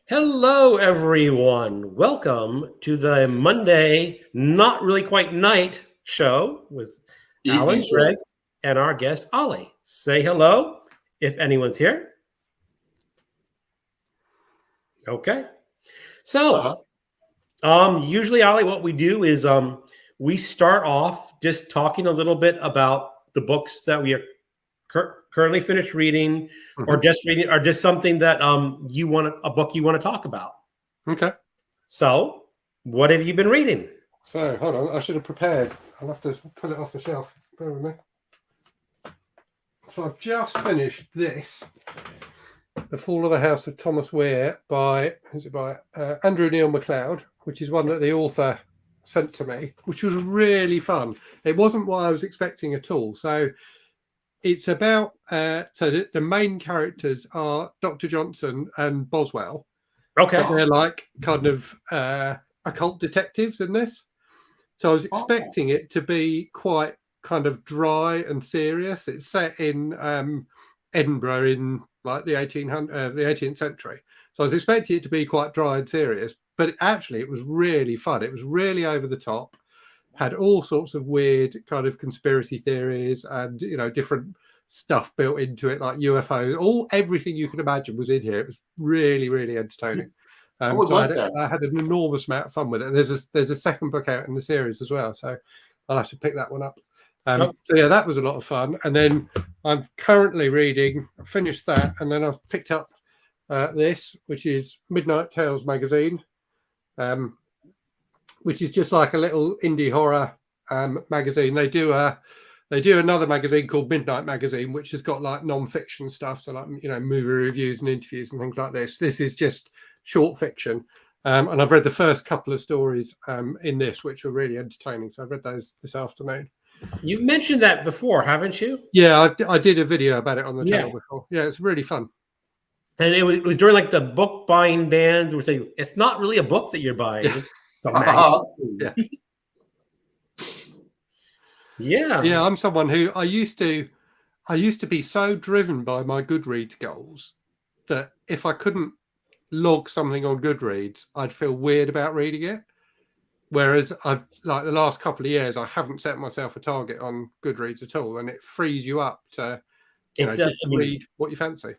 Hello, everyone. Welcome to the Monday, not really quite night show with Alan, Greg, and our guest, Olly. Say hello if anyone's here. Okay. So, usually, Olly, what we do is we start off just talking a little bit about the books that we are currently finished reading, or just reading, or just something that a book you want to talk about. Okay. So, what have you been reading? So, hold on. I should have prepared. I'll have to pull it off the shelf. Bear with me. So, I've just finished this, The Fall of the House of Thomas Weir by Andrew Neil MacLeod, which is one that the author sent to me, which was really fun. It wasn't what I was expecting at all. So, it's about the main characters are Dr. Johnson and Boswell. Okay. But they're like kind of occult detectives in this. So I was expecting it to be quite kind of dry and serious. It's set in Edinburgh in like the 18th century. So I was expecting it to be quite dry and serious, but it was really fun. It was really over the top. Had all sorts of weird kind of conspiracy theories and, different stuff built into it, like UFOs. Everything you can imagine was in here. It was really, really entertaining. I had an enormous amount of fun with it. There's a second book out in the series as well, so I'll have to pick that one up. So yeah, that was a lot of fun. And then I'm currently reading. I finished that, and then I've picked up this, which is Midnight Tales magazine. Which is just like a little indie horror magazine. They do another magazine called Midnight Magazine, which has got like non-fiction stuff, so like movie reviews and interviews and things like this. This is just short fiction, and I've read the first couple of stories in this, which were really entertaining. So I've read those this afternoon. You've mentioned that before, haven't you? Yeah, I did a video about it on the channel before. Yeah, it's really fun. And it was during like the book buying bans. We're saying it's not really a book that you're buying. Yeah. I'm someone who I used to be so driven by my Goodreads goals that if I couldn't log something on Goodreads, I'd feel weird about reading it. Whereas the last couple of years, I haven't set myself a target on Goodreads at all, and it frees you up to read what you fancy.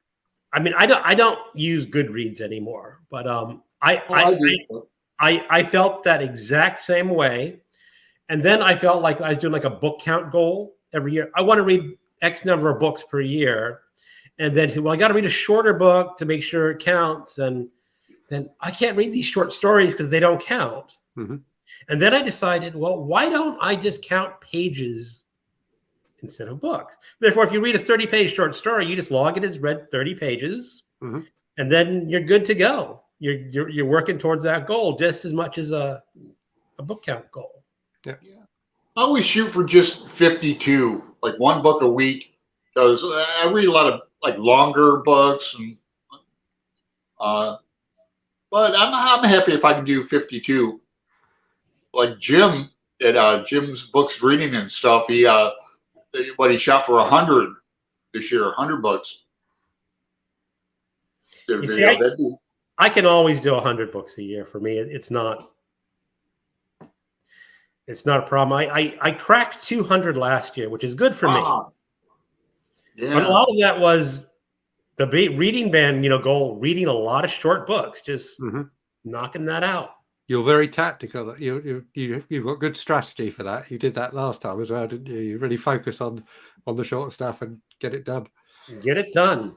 I mean, I don't use Goodreads anymore, but I felt that exact same way. And then I felt like I was doing like a book count goal every year. I want to read X number of books per year. And then, I got to read a shorter book to make sure it counts. And then I can't read these short stories because they don't count. Mm-hmm. And then I decided, well, why don't I just count pages instead of books? Therefore, if you read a 30-page short story, you just log it as read 30 pages. Mm-hmm. And then you're good to go. You're working towards that goal just as much as a book count goal. Yeah. I always shoot for just 52, like one book a week, because I read a lot of like longer books, and but I'm happy if I can do 52. Like Jim at Jim's Books Reading and stuff, he shot for 100 this year, 100 books. You see, I can always do 100 books a year. For me, it's not a problem. I cracked 200 last year, which is good for me. Yeah. But a lot of that was the reading ban, goal, reading a lot of short books, just knocking that out. You're very tactical. You've got good strategy for that. You did that last time as well, didn't you? You really focus on the short stuff and get it done. Get it done.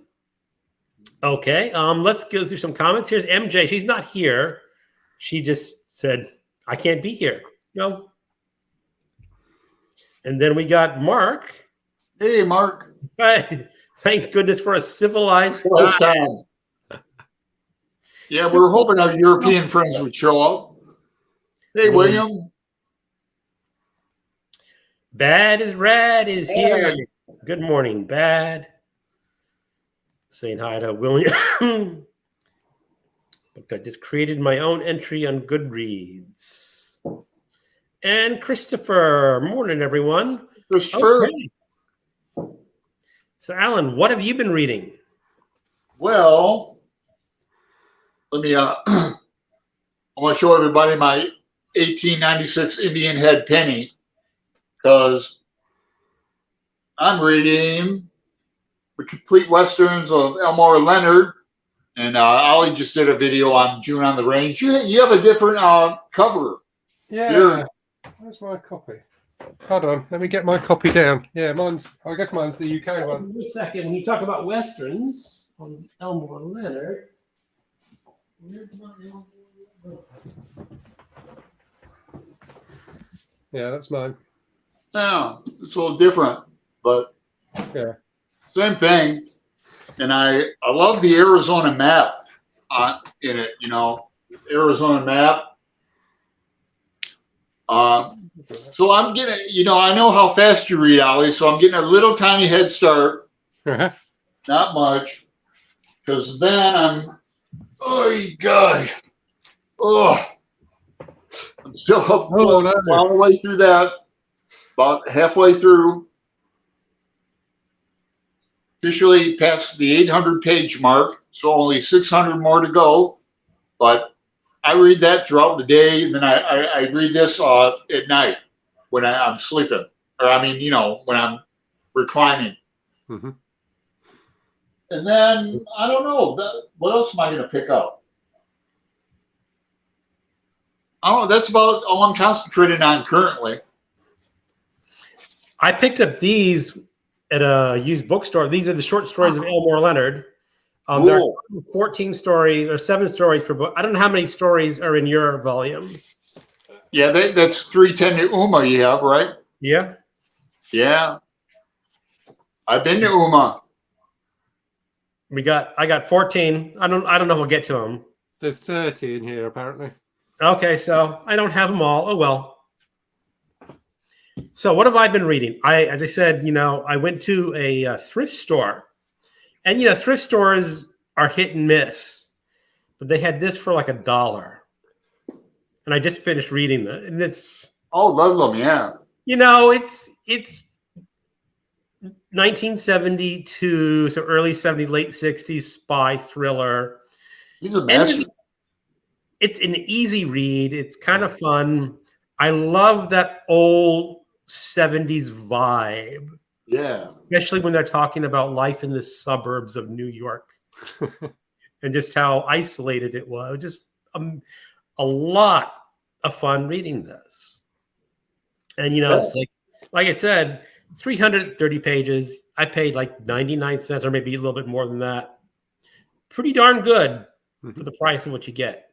Okay, let's go through some comments. Here's MJ. She's not here. She just said, I can't be here. No. And then we got Mark. Hey, Mark. Thank goodness for a civilized time. Yeah, we were hoping our European friends would show up. Hey, William. Bad is Rad is here. Good morning, Bad. Saying hi to William. I just created my own entry on Goodreads. And Christopher. Morning, everyone. Christopher. Okay. So, Alan, what have you been reading? Well, let me. I want to show everybody my 1896 Indian head penny, because I'm reading the complete westerns of Elmore Leonard, and Ollie just did a video on June on the Range. You have a different cover. Yeah. Where's my copy? Hold on, let me get my copy down. Yeah, I guess mine's the UK one. Wait a second. When you talk about westerns on Elmore Leonard, Yeah, that's mine. Yeah, it's a little different, but yeah, same thing. And I love the Arizona map in it. Arizona map. So I'm getting, I know how fast you read, Ollie, so I'm getting a little tiny head start. Uh-huh. Not much, because then oh gosh, I'm still all the way through that, about halfway through. Officially past the 800-page mark, so only 600 more to go. But I read that throughout the day, and then I read this at night when I'm sleeping, or when I'm reclining. Mm-hmm. And then I don't know, what else am I going to pick up? I don't know. That's about all I'm concentrating on currently. I picked up these at a used bookstore. These are the short stories of Elmore Leonard. There are 14 stories or 7 stories per book. I don't know how many stories are in your volume. Yeah, that's 310 to Uma you have, right? Yeah. Yeah. I've been to Uma. I got 14. I don't know if we'll get to them. There's 30 in here apparently. Okay, so I don't have them all. Oh well. So what have I been reading? As I said, I went to a thrift store, and thrift stores are hit and miss, but they had this for like $1, and I just finished reading that, and it's Ludlum, yeah. It's 1972, so early 70s, late 60s spy thriller. He's a master. It's an easy read. It's kind of fun. I love that old 70s vibe. Yeah. Especially when they're talking about life in the suburbs of New York and just how isolated it was. Just a lot of fun reading this. And, it's like I said, 330 pages. I paid like 99 cents or maybe a little bit more than that. Pretty darn good for the price of what you get.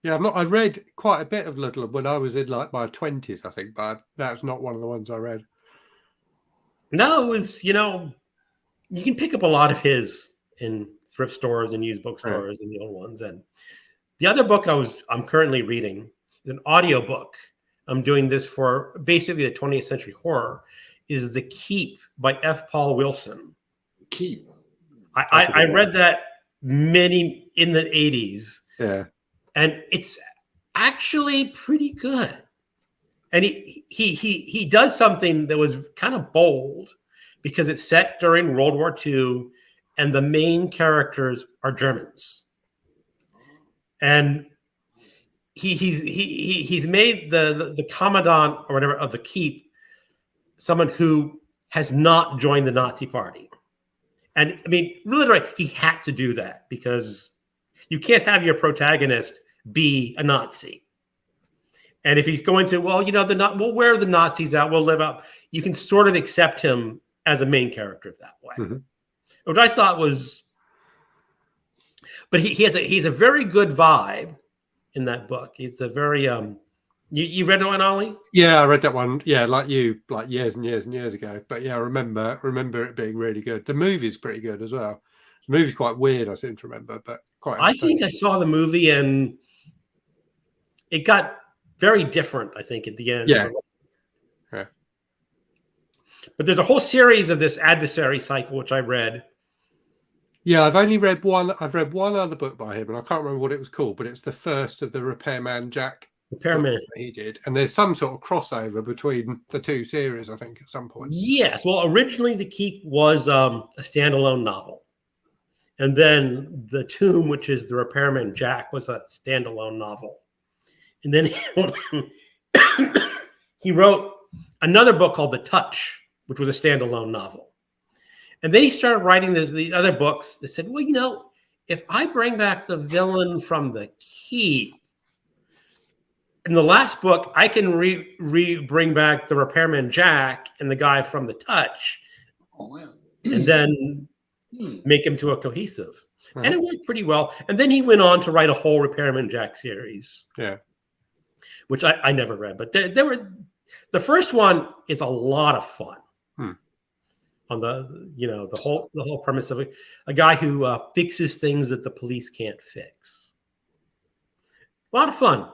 Yeah, I read quite a bit of Ludlum when I was in like my 20s, I think, but that's not one of the ones I read. No, it was, you can pick up a lot of his in thrift stores and used bookstores and the old ones. And the other book I'm currently reading is an audiobook. I'm doing this for basically the 20th century horror, is The Keep by F. Paul Wilson. Keep. I read that many in the 80s. Yeah. And it's actually pretty good. And he does something that was kind of bold because it's set during World War II and the main characters are Germans. And he's made the commandant or whatever of the Keep someone who has not joined the Nazi party. And I mean, literally, he had to do that because you can't have your protagonist be a Nazi. And if he's going to, we'll wear the Nazis out, we'll live up. You can sort of accept him as a main character that way. Mm-hmm. Which I thought was, but he's a very good vibe in that book. It's a very you read that one, Ollie? Yeah, I read that one. Yeah, like years and years and years ago. But yeah, I remember it being really good. The movie's pretty good as well. The movie's quite weird, I seem to remember, but quite. I think I saw the movie and it got very different, I think, at the end. Yeah. But there's a whole series of this adversary cycle, which I read. Yeah, I've only read one. I've read one other book by him, and I can't remember what it was called, but it's the first of the Repairman Jack. Repairman. He did. And there's some sort of crossover between the two series, I think, at some point. Yes. Well, originally The Keep was a standalone novel. And then The Tomb, which is The Repairman Jack, was a standalone novel. And then he wrote another book called The Touch, which was a standalone novel. And then he started writing these other books that said, well, you know, if I bring back the villain from The Key, in the last book, I can bring back the Repairman Jack and the guy from The Touch, and then make him to a cohesive. And it worked pretty well. And then he went on to write a whole Repairman Jack series. Yeah. Which I never read. But the first one is a lot of fun. On the whole premise of a guy who fixes things that the police can't fix. A lot of fun.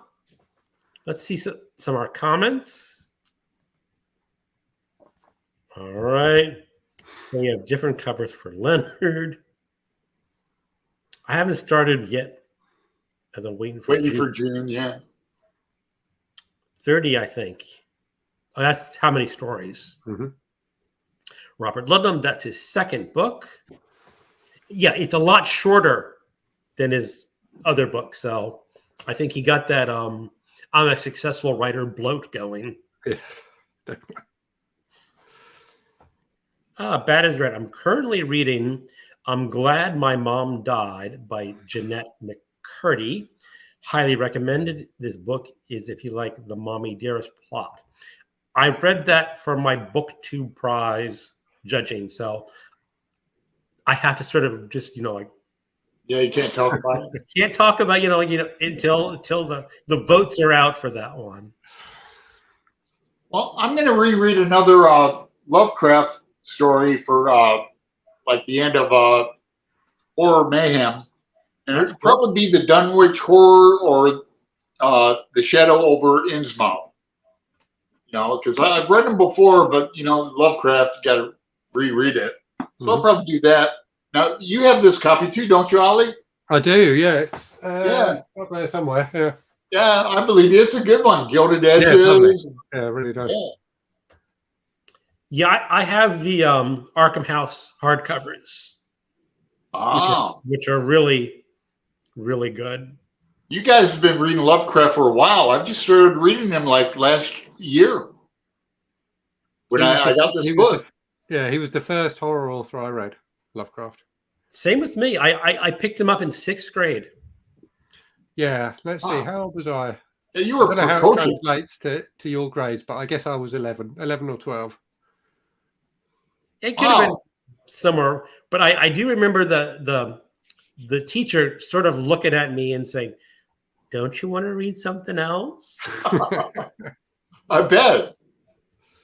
Let's see some of our comments. All right. So we have different covers for Leonard. I haven't started yet, as I'm waiting for June. Yeah. 30, I think. Oh, that's how many stories. Robert Ludlum, that's his second book. Yeah, it's a lot shorter than his other book. So I think he got that I'm a successful writer bloat going. Yeah. Bad as Red. I'm currently reading I'm Glad My Mom Died by Jeanette McCurdy. Highly recommended. This book is if you like the Mommy Dearest plot. I read that for my BookTube prize judging, so I have to sort of just, like, yeah, you can't talk about it. Can't talk about, until the votes are out for that one. Well, I'm going to reread another Lovecraft story for like the end of Horror Mayhem, and it'll probably be the Dunwich Horror or the Shadow over Innsmouth. Because I've read them before, but Lovecraft, you got to reread it. So I'll probably do that. Now you have this copy too, don't you, Ollie? I do. Yeah, it's up there somewhere. Yeah. Yeah, I believe you. It's a good one. Gilded edges. Yeah, it really does. Yeah, I have the Arkham House hardcovers, which are really, really good. You guys have been reading Lovecraft for a while. I've just started reading them like last year when I got this book. He was the first horror author I read, Lovecraft. Same with me. I picked him up in 6th grade. Yeah, let's see. How old was I? Yeah, you were I don't know how it translates to your grades, but I guess I was 11 or 12. It could have been somewhere, but I do remember the teacher sort of looking at me and saying, "Don't you want to read something else?" I bet.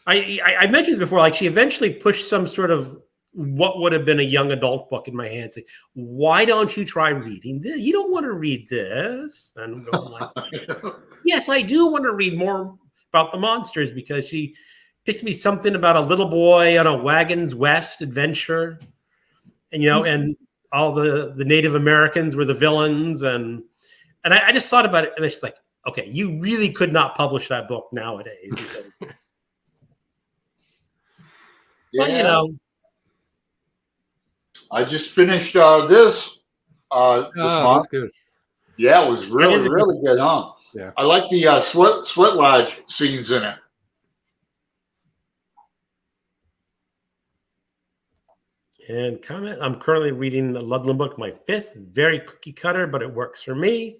I mentioned it before, like she eventually pushed some sort of what would have been a young adult book in my hand, saying, "Why don't you try reading this? You don't want to read this." And I'm going like, "Yes, I do want to read more about the monsters," because she picked me something about a little boy on a Wagons West adventure, and and all the Native Americans were the villains, and I just thought about it, and it's just like, okay, you really could not publish that book nowadays. Yeah. But, I just finished this this month. That's good. Yeah, it was really good, huh? Yeah. I like the sweat lodge scenes in it. And comment, I'm currently reading the Ludlum book, my 5th, very cookie cutter, but it works for me.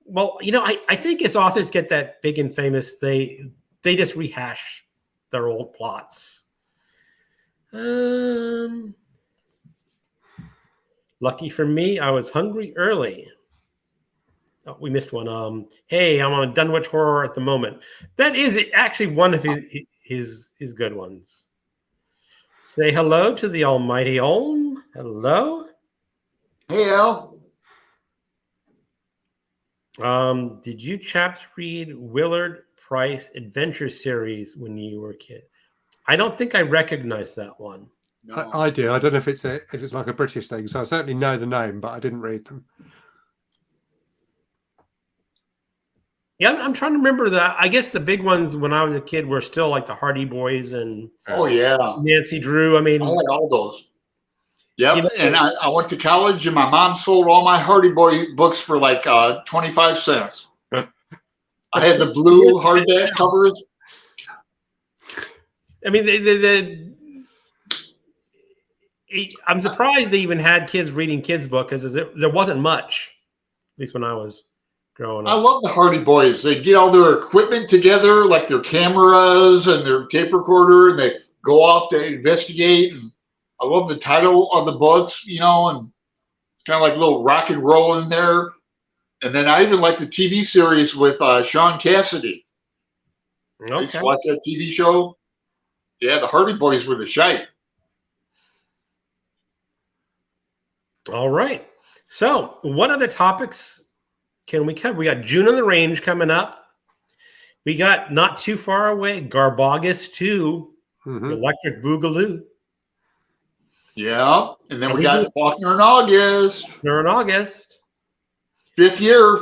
Well, I think as authors get that big and famous, they just rehash their old plots. Lucky for me, I was hungry early. Oh, we missed one. Hey, I'm on Dunwich Horror at the moment. That is actually one of his good ones. Say hello to the almighty Olm. Hello. Hey, Al. Did you chaps read Willard Price Adventure Series when you were a kid? I don't think I recognized that one. No. I do. I don't know if it's like a British thing, so I certainly know the name, but I didn't read them. Yeah, I'm trying to remember that. I guess the big ones when I was a kid were still like the Hardy Boys and Nancy Drew. I mean, I like all those. Yep. You know, And I went to college, and my mom sold all my Hardy Boy books for like 25 cents. I had the blue hardback covers. I mean, I'm surprised they even had kids reading kids' book because there wasn't much, at least when I was growing I up. love the Hardy Boys. They get all their equipment together, like their cameras and their tape recorder, and they go off to investigate. And I love the title of the books, and it's kind of like a little rock and roll in there. And then I even like the TV series with Sean Cassidy. I used to watch that TV show. Yeah, the Hardy Boys were the shite. All right. So, what other topics can we cover? We got June on the Range coming up. We got not too far away, Garbogus 2, Electric Boogaloo. Yeah, and then we got Faulkner in August. They're in August. Fifth year.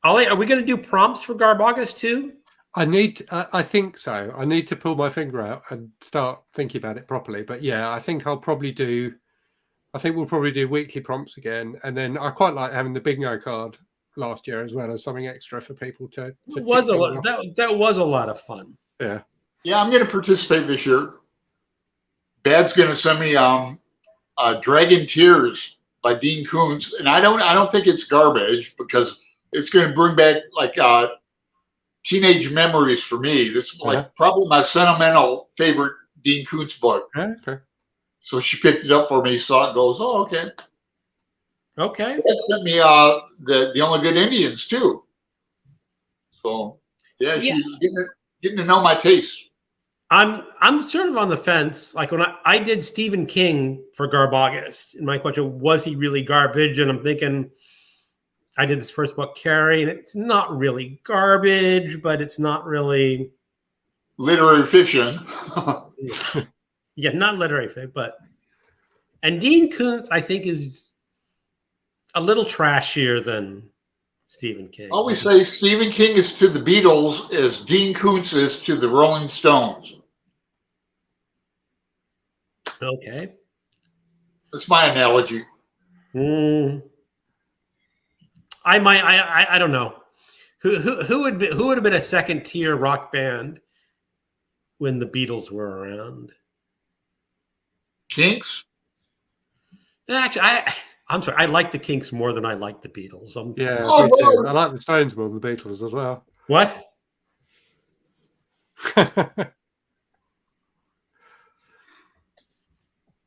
Ollie, are we going to do prompts for Garbogus 2? I think so. I need to pull my finger out and start thinking about it properly. But yeah, I think we'll probably do weekly prompts again. And then I quite like having the bingo card last year as well as something extra for people to That was a lot of fun. Yeah. Yeah, I'm going to participate this year. Dad's going to send me Dragon Tears by Dean Koontz, and I don't think it's garbage because it's going to bring back like teenage memories for me. This is like probably my sentimental favorite Dean Koontz book. Okay. So she picked it up for me, saw it, goes, oh, okay. Okay. That sent me the Only Good Indians too. So yeah, she's getting to know my taste. I'm sort of on the fence. Like when I did Stephen King for Garbogus, and my question was he really garbage? And I'm thinking I did this first book, Carrie, and it's not really garbage, but it's not really literary fiction. Yeah, not literary fiction, and Dean Koontz, I think, is a little trashier than Stephen King. I always say Stephen King is to the Beatles as Dean Koontz is to the Rolling Stones. Okay. That's my analogy. I don't know. Who would have been a second tier rock band when the Beatles were around? Kinks? Actually, I'm sorry. I like the Kinks more than I like the Beatles. Me too. I like the Stones more than the Beatles as well. What?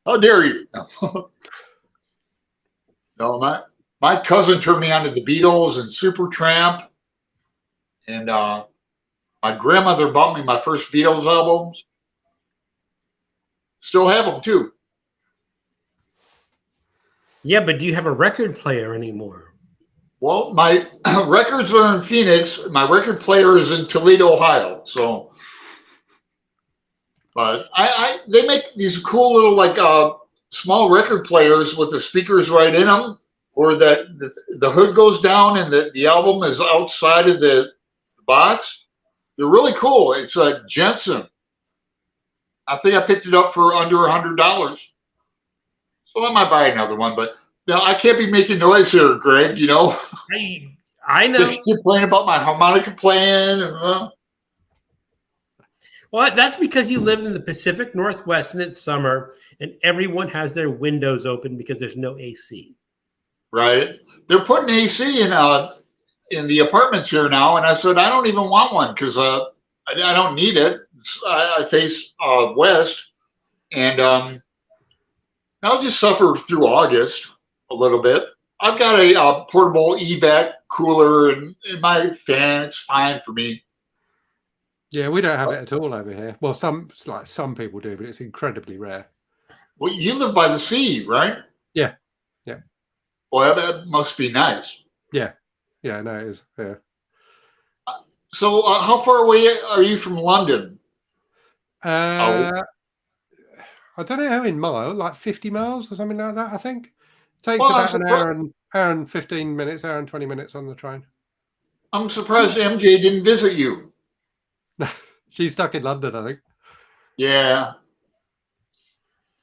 How dare you? No, my cousin turned me on to the Beatles and Supertramp, and my grandmother bought me my first Beatles albums. Still have them too. Yeah, but do you have a record player anymore? Well, my records are in Phoenix. My record player is in Toledo, Ohio. So, but they make these cool little like small record players with the speakers right in them, or that the hood goes down and the album is outside of the box. They're really cool. It's a Jensen. I think I picked it up for under $100. So I might buy another one, but now I can't be making noise here, Greg. I know. Just keep playing about my harmonica playing. Well, that's because you live in the Pacific Northwest and it's summer, and everyone has their windows open because there's no AC. Right. They're putting AC in the apartments here now, and I said I don't even want one because I don't need it. I face west, and I'll just suffer through August a little bit. I've got a portable evac cooler and my fan. It's fine for me. Yeah, we don't have it at all over here. Well, some people do, but it's incredibly rare. Well, you live by the sea, right? Yeah. Well, that must be nice. Yeah, no, it is. Yeah. So, how far away are you from London? I don't know how in miles, like 50 miles or something like that, I think. It takes about an hour and 15 minutes, hour and 20 minutes on the train. I'm surprised MJ didn't visit you. She's stuck in London, I think. Yeah.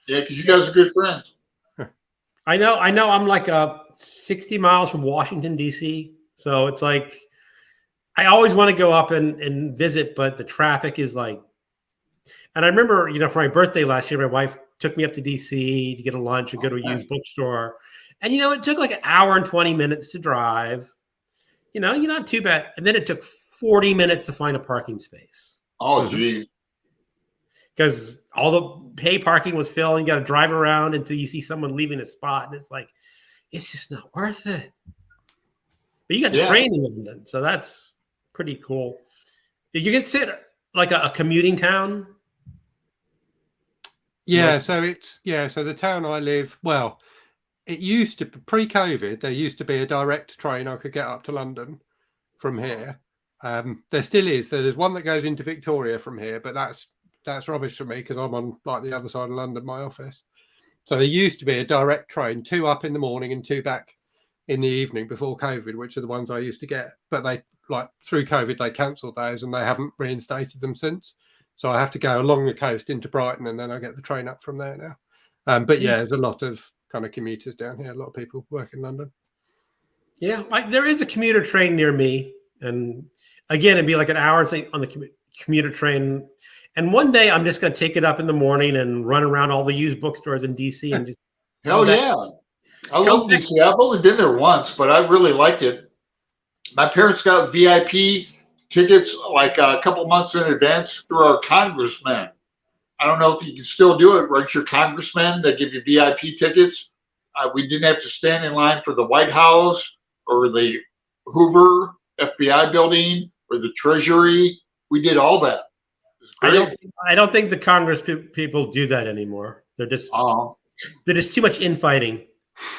Yeah, because you guys are good friends. I know. I'm like 60 miles from Washington, D.C. So it's like I always want to go up and visit, but the traffic is like. And I remember, for my birthday last year, my wife took me up to D.C. to get a lunch and go to a used bookstore. And, it took like an hour and 20 minutes to drive. You're not too bad. And then it took 40 minutes to find a parking space. Oh, geez. Because all the pay parking was filled. You got to drive around until you see someone leaving a spot. And it's like, it's just not worth it. But you got the train in London. So that's pretty cool. You consider like a commuting town? Yeah. So the town I live, well, it used to, pre-COVID, there used to be a direct train I could get up to London from here. There still is. There's one that goes into Victoria from here, but that's rubbish for me because I'm on like the other side of London, my office. So there used to be a direct train, 2 up in the morning and 2 back in the evening before COVID, which are the ones I used to get. But they, like, through COVID, they cancelled those and they haven't reinstated them since. So I have to go along the coast into Brighton and then I get the train up from there now. But yeah, there's a lot of kind of commuters down here. A lot of people work in London. Yeah, like there is a commuter train near me. And again, it'd be like an hour on the commuter train. And one day I'm just going to take it up in the morning and run around all the used bookstores in DC and just. Hell yeah. I love DC. I've only been there once, but I really liked it. My parents got VIP tickets like a couple months in advance through our congressman. I don't know if you can still do it. Write your congressman. They give you VIP tickets. We didn't have to stand in line for the White House or the Hoover FBI building or the Treasury. We did all that. I don't think the Congress people do that anymore. They're just too much infighting.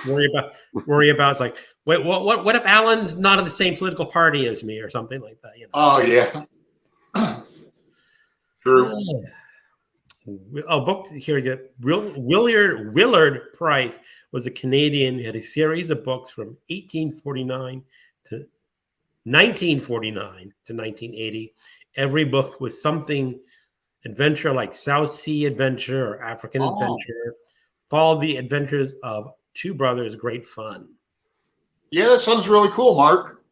Worry about it's like, wait, what if Alan's not of the same political party as me or something like that? Oh yeah. True. Oh, book here you get Willard Price was a Canadian. He had a series of books from 1849 to 1949 to 1980. Every book was something adventure, like South Sea Adventure or African Adventure. Followed the adventures of 2 brothers. Great fun. Yeah, that sounds really cool, Mark.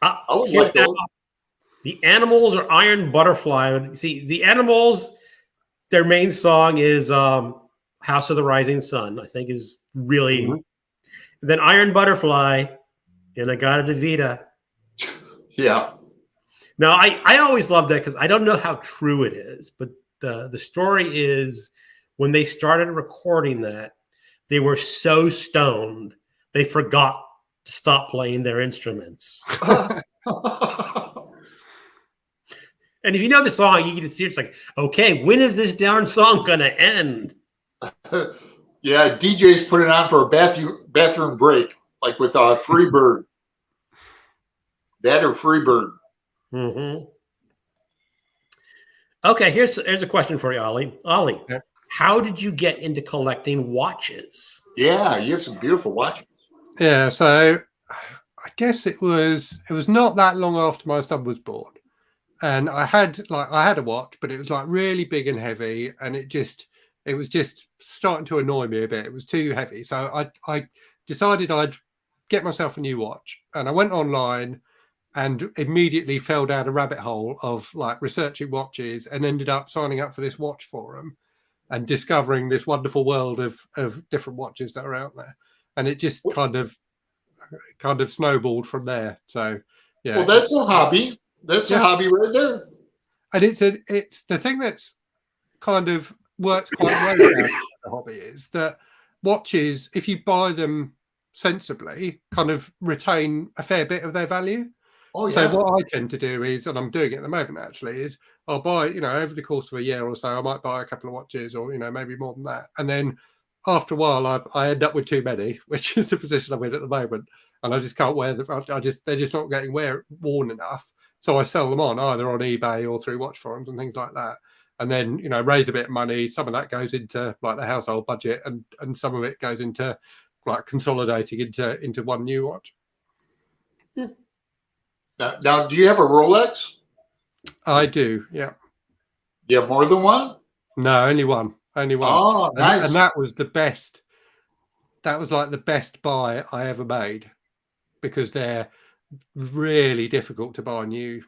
I would like those. The Animals or Iron Butterfly. See, the Animals, their main song is House of the Rising Sun, I think is really. And then Iron Butterfly, In-A-Gadda-Da-Vida. Yeah. Now, I always love that because I don't know how true it is, but the story is when they started recording that, they were so stoned, they forgot to stop playing their instruments. And if you know the song, you can see it's like, okay, when is this darn song going to end? Yeah, DJs put it on for a bathroom break, like with Freebird. That or Freebird. Okay, here's a question for you, Olly. Olly, how did you get into collecting watches? Yeah, you have some beautiful watches. Yeah, so I guess it was not that long after my son was born. And I had a watch, but it was like really big and heavy, and it was just starting to annoy me a bit. It was too heavy. So I decided I'd get myself a new watch. And I went online and immediately fell down a rabbit hole of like researching watches and ended up signing up for this watch forum and discovering this wonderful world of different watches that are out there. And it just kind of snowballed from there. So yeah. Well, that's a hobby. That's a hobby right there. And it's the thing that's kind of works quite well about the hobby is that watches, if you buy them sensibly, kind of retain a fair bit of their value. Oh, yeah. So what I tend to do is, and I'm doing it at the moment actually, is I'll buy, over the course of a year or so, I might buy a couple of watches or, maybe more than that. And then after a while, I end up with too many, which is the position I'm in at the moment. And I just can't wear them. They're just not getting worn enough. So I sell them on either on eBay or through watch forums and things like that. And then, raise a bit of money. Some of that goes into like the household budget and some of it goes into like consolidating into one new watch. Now, do you have a Rolex? I do, yeah. You have more than one? No, only one. Only one. Oh, nice. And that was the best. That was like the best buy I ever made, because they're really difficult to buy new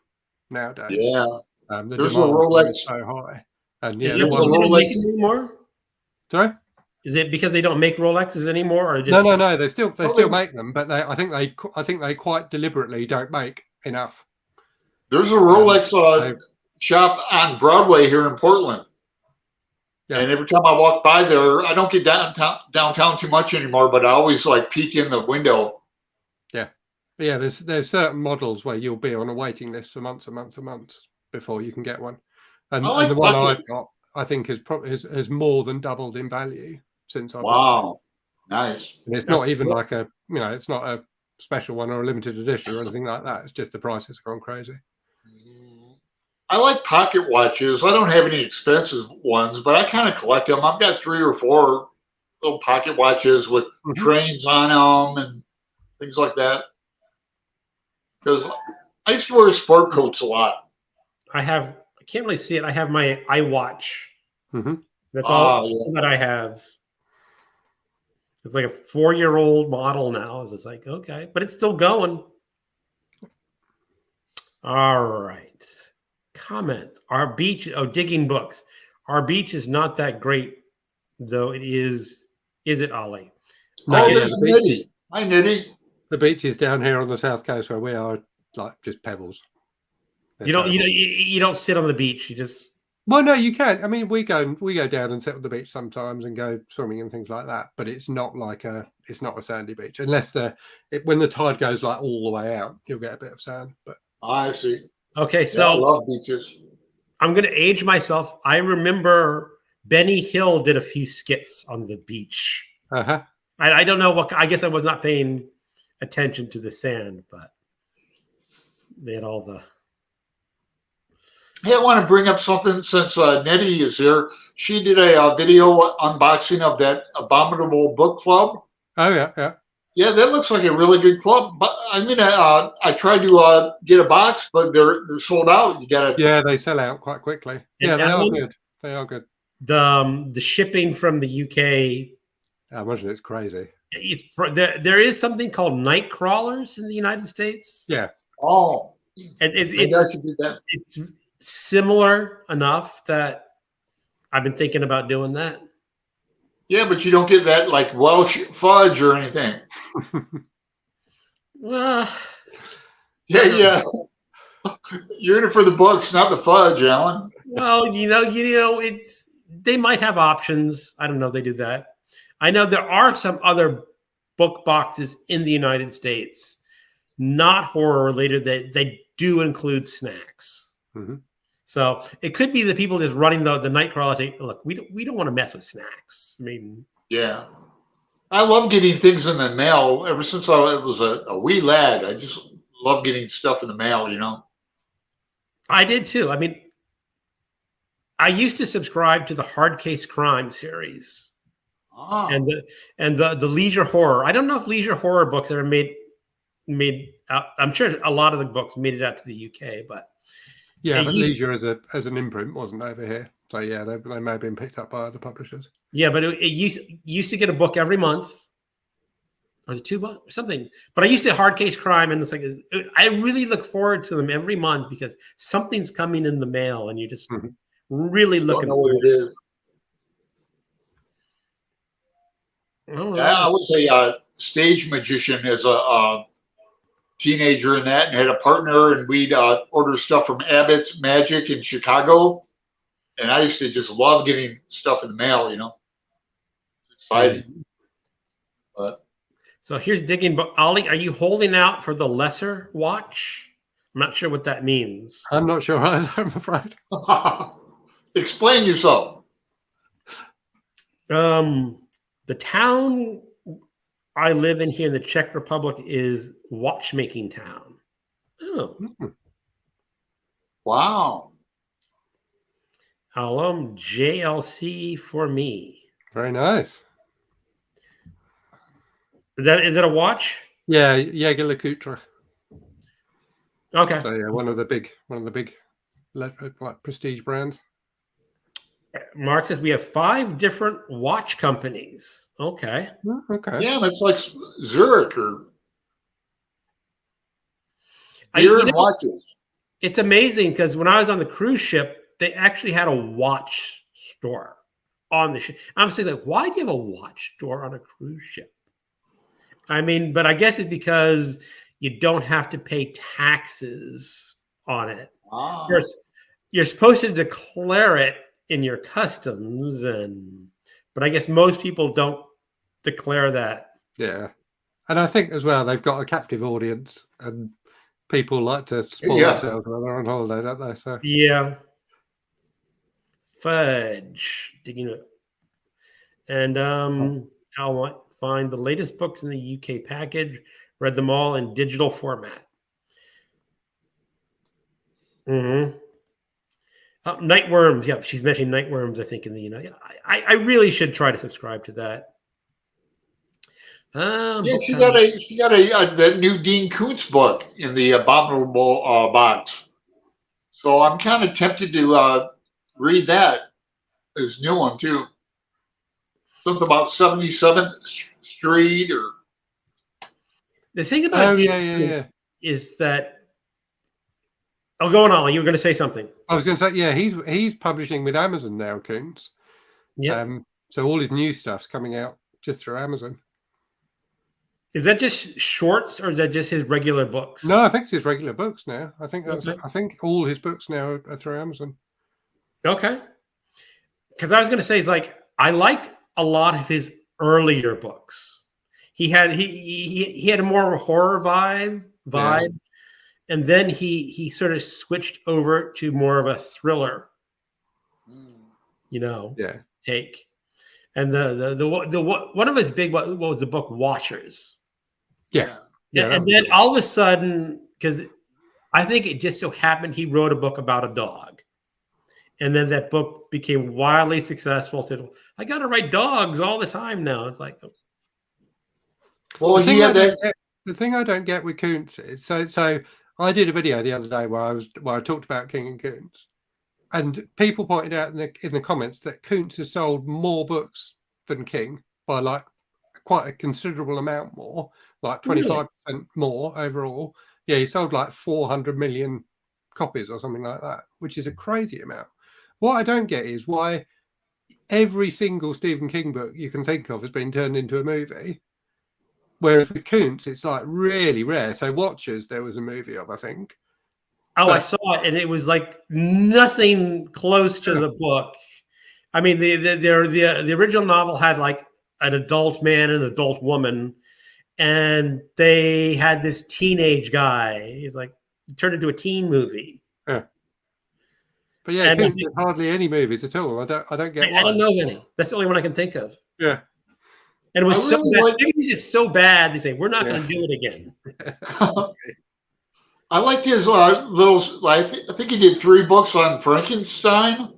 nowadays. Yeah. The There's a demand for them Rolex. is so high. And Is yeah, it the because one. they don't make Rolex. it anymore? Sorry? Is it because they don't make Rolexes anymore, or No, just... no. They still Well, make them, but I think they quite deliberately don't make enough. there's a Rolex They- shop on Broadway here in Portland. Yeah. And every time I walk by there, I don't get downtown too much anymore, but I always like peek in the window. Yeah, there's certain models where you'll be on a waiting list for months and months and months before you can get one. And like the one pocket. I've got, I think, has more than doubled in value since I bought it. Wow. Nice. And it's That's not even cool. like it's not a special one or a limited edition or anything like that. It's just the price has gone crazy. I like pocket watches. I don't have any expensive ones, but I kind of collect them. I've got 3 or 4 little pocket watches with trains on them and things like that. Because I used to wear sport coats a lot. I can't really see it. I have my iWatch. Mm-hmm. That's all Yeah. that I have. It's like a 4-year-old model now. It's just like, okay, but it's still going. All right. Comment. Our beach, digging books. Our beach is not that great, though it is. Is it, Ollie? No, There's Nitty. Hi, Nitty. The beaches down here on the south coast where we are, like, just pebbles. You don't sit on the beach. You just... Well, no, you can. I mean, we go down and sit on the beach sometimes and go swimming and things like that. But it's not it's not a sandy beach, unless when the tide goes like all the way out, you'll get a bit of sand. But I see. Okay, so I love beaches. I'm going to age myself. I remember Benny Hill did a few skits on the beach. I don't know what. I guess I was not paying attention to the sand, but they had all the... Hey, I want to bring up something since Nettie is here. She did a video unboxing of that Abominable Book Club. Oh, yeah. Yeah, that looks like a really good club. But I mean, I tried to get a box, but they're sold out. You got to... Yeah, they sell out quite quickly. And yeah, they Alan, are good. They are good. The shipping from the UK... I imagine it's crazy. There is something called night crawlers in the United States. Yeah. Oh. And Maybe I should do that. It's similar enough that I've been thinking about doing that. Yeah, but you don't get that like Welsh fudge or anything. Well, yeah. You're in it for the books, not the fudge, Alan. Well, they might have options. I don't know if they do that. I know there are some other book boxes in the United States, not horror related, that they do include snacks. Mm-hmm. So it could be the people just running the Nightcrawler saying, look, we don't want to mess with snacks. I mean, yeah. I love getting things in the mail. Ever since I was a wee lad, I just love getting stuff in the mail, I did too. I mean, I used to subscribe to the Hard Case Crime series. And the leisure horror. I don't know if leisure horror books ever made out. I'm sure a lot of the books made it out to the UK, but yeah, but leisure as an imprint wasn't over here. So yeah, they may have been picked up by other publishers. Yeah, but it used to get a book every month, or 2 months, or something. But I used to Hard Case Crime, and it's like I really look forward to them every month because something's coming in the mail, and you just really looking forward. What it is. I was a stage magician as a teenager in that, and had a partner, and we'd order stuff from Abbott's Magic in Chicago. And I used to just love getting stuff in the mail, It's exciting. But So here's digging. But Ollie, are you holding out for the lesser watch? I'm not sure what that means. I'm not sure either, I'm afraid. Explain yourself. The town I live in here in the Czech Republic is watchmaking town. Oh. Wow. JLC for me. Very nice. Is that a watch? Yeah, Jaeger-LeCoultre. Okay. So yeah, one of the big like prestige brands. Mark says we have 5 different watch companies. Okay. Okay. Yeah, it's like Zurich or You beer and know, watches. it's amazing because when I was on the cruise ship, they actually had a watch store on the ship. I'm saying, like, why do you have a watch store on a cruise ship? I mean, but I guess it's because you don't have to pay taxes on it. Ah. You're supposed to declare it in your customs, but I guess most people don't declare that. Yeah. And I think as well they've got a captive audience, and people like to spoil Yeah. themselves when they're on holiday, don't they? So Yeah. Fudge. Digging it. And I'll find the latest books in the UK package, read them all in digital format. Mm-hmm. Nightworms. Yep, she's mentioning Nightworms, I think, in the I really should try to subscribe to that. Yeah, she got a that new Dean Koontz book in the Abominable box. So I'm kind of tempted to read that. This new one too. Something about 77th Street or The thing about yeah. is that go on, Ollie. You were going to say something. I was going to say, yeah, he's publishing with Amazon now, Koontz. Yeah. So all his new stuff's coming out just through Amazon. Is that just shorts or is that just his regular books? No, I think it's his regular books now. I think that's. Okay. I think all his books now are through Amazon. Okay. Because I was going to say, is like I liked a lot of his earlier books. He had a more of a horror vibe, Yeah. and then he sort of switched over to more of a thriller, take. And the one of his big what was the book Watchers. Yeah. And then all of a sudden, because I think it just so happened he wrote a book about a dog. And then that book became wildly successful. Said, I got to write dogs all the time now. It's like, well, the thing I don't get with Koontz is so I did a video the other day where I talked about King and Koontz, and people pointed out in the comments that Koontz has sold more books than King by like quite a considerable amount more, like 25% more overall. Yeah, he sold like 400 million copies or something like that, which is a crazy amount. What I don't get is why every single Stephen King book you can think of has been turned into a movie, whereas with Koontz it's like really rare. So Watchers there was a movie of, I think. I saw it, and it was like nothing close to the book. I mean, the original novel had like an adult man and an adult woman, and they had this teenage guy. He's like turned into a teen movie. Yeah. But yeah, Koontz did hardly any movies at all. I don't get why. I don't know any. That's the only one I can think of. Yeah. And it was so bad. Maybe it's so bad they say we're not going to do it again. I liked his little. I think he did 3 books on Frankenstein.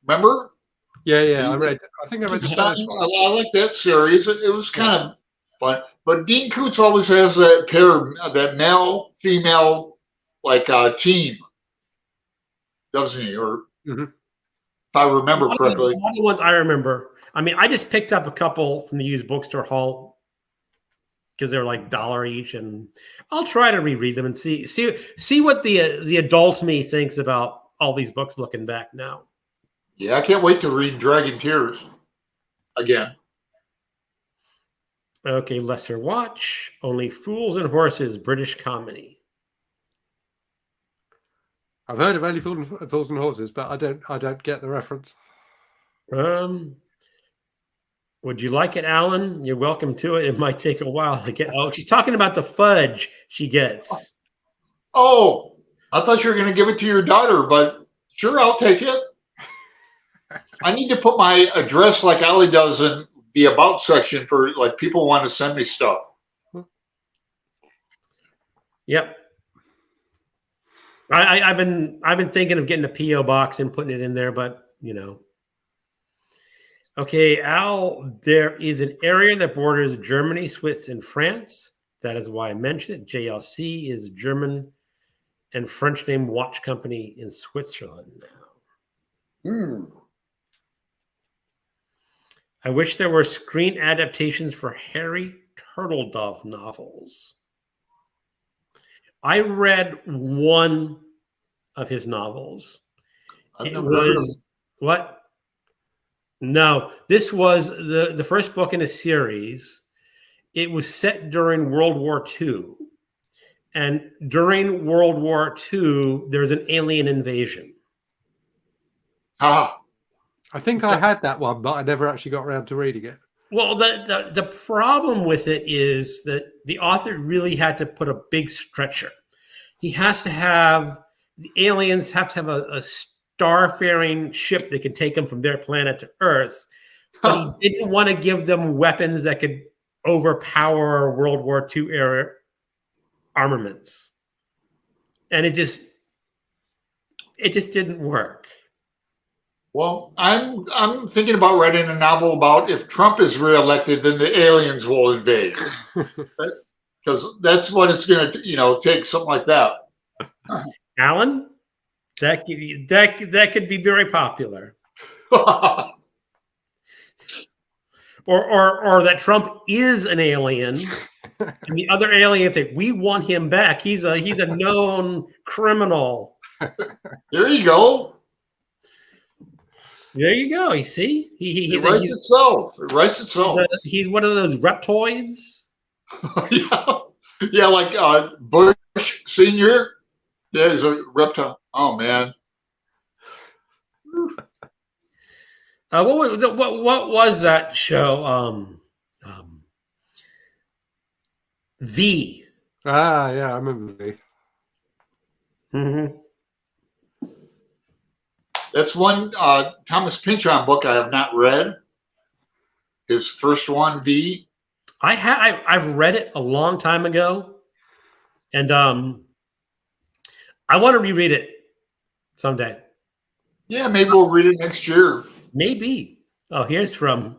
Remember? Yeah. I think I read I like that series. It was kind of fun. But Dean Koontz always has that that male female team, doesn't he? Or if I remember correctly, one of the ones I remember. I mean, I just picked up a couple from the used bookstore haul because they're like $1 each, and I'll try to reread them and see what the adult me thinks about all these books looking back now. Yeah, I can't wait to read Dragon Tears again. Okay, Lesser Watch, Only Fools and Horses, British comedy. I've heard of Only Fools and Horses, but I don't get the reference. Would you like it, Alan? You're welcome to it. It might take a while to get. Oh, she's talking about the fudge she gets. Oh, I thought you were going to give it to your daughter, but sure, I'll take it. I need to put my address like Olly does in the about section for like people want to send me stuff. Yep. I've been thinking of getting a PO box and putting it in there, but Okay, Al, there is an area that borders Germany, Swiss, and France. That is why I mentioned it. JLC is German and French name watch company in Switzerland now. Hmm. I wish there were screen adaptations for Harry Turtledove novels. I read one of his novels. I've It never heard of was what? No, this was the first book in a series. It was set during World War II. And during World War II, there's an alien invasion. Ah, I think I had that one, but I never actually got around to reading it. Well, the problem with it is that the author really had to put a big stretcher. He has to have the aliens have to have a starfaring ship that can take them from their planet to Earth, but he didn't want to give them weapons that could overpower World War II era armaments, and it just didn't work. well, I'm thinking about writing a novel about if Trump is reelected, then the aliens will invade, because that's what it's going to take, something like that. Alan, that could be very popular. Or that Trump is an alien, and the other aliens say we want him back. He's a known criminal. There you go. There you go. You see, It writes itself. It writes itself. He's one of those reptoids. Yeah, like Bush Senior. Yeah, he's a reptile. Oh man. What was that show? V. Ah, yeah, I remember V. Mm-hmm. That's one Thomas Pynchon book I have not read. His first one, V. I've read it a long time ago, and I want to reread it someday. Yeah, maybe we'll read it next year. Maybe. Oh, here's from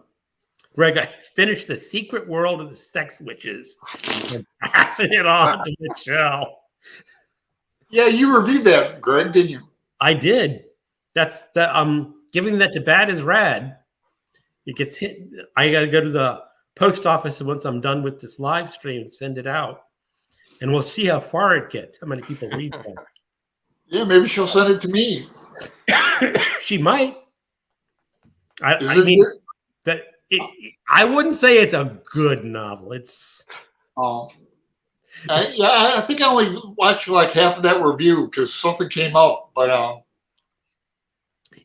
Greg. I finished The Secret World of the Sex Witches and passing it on to Michelle. Yeah, you reviewed that, Greg, didn't you? I did. That's the giving that to Bad is Rad. It gets hit. I got to go to the post office once I'm done with this live stream and send it out, and we'll see how far it gets. How many people read that? Yeah, maybe she'll send it to me. She might. I wouldn't say it's a good novel. It's I think I only watched like half of that review because something came up, but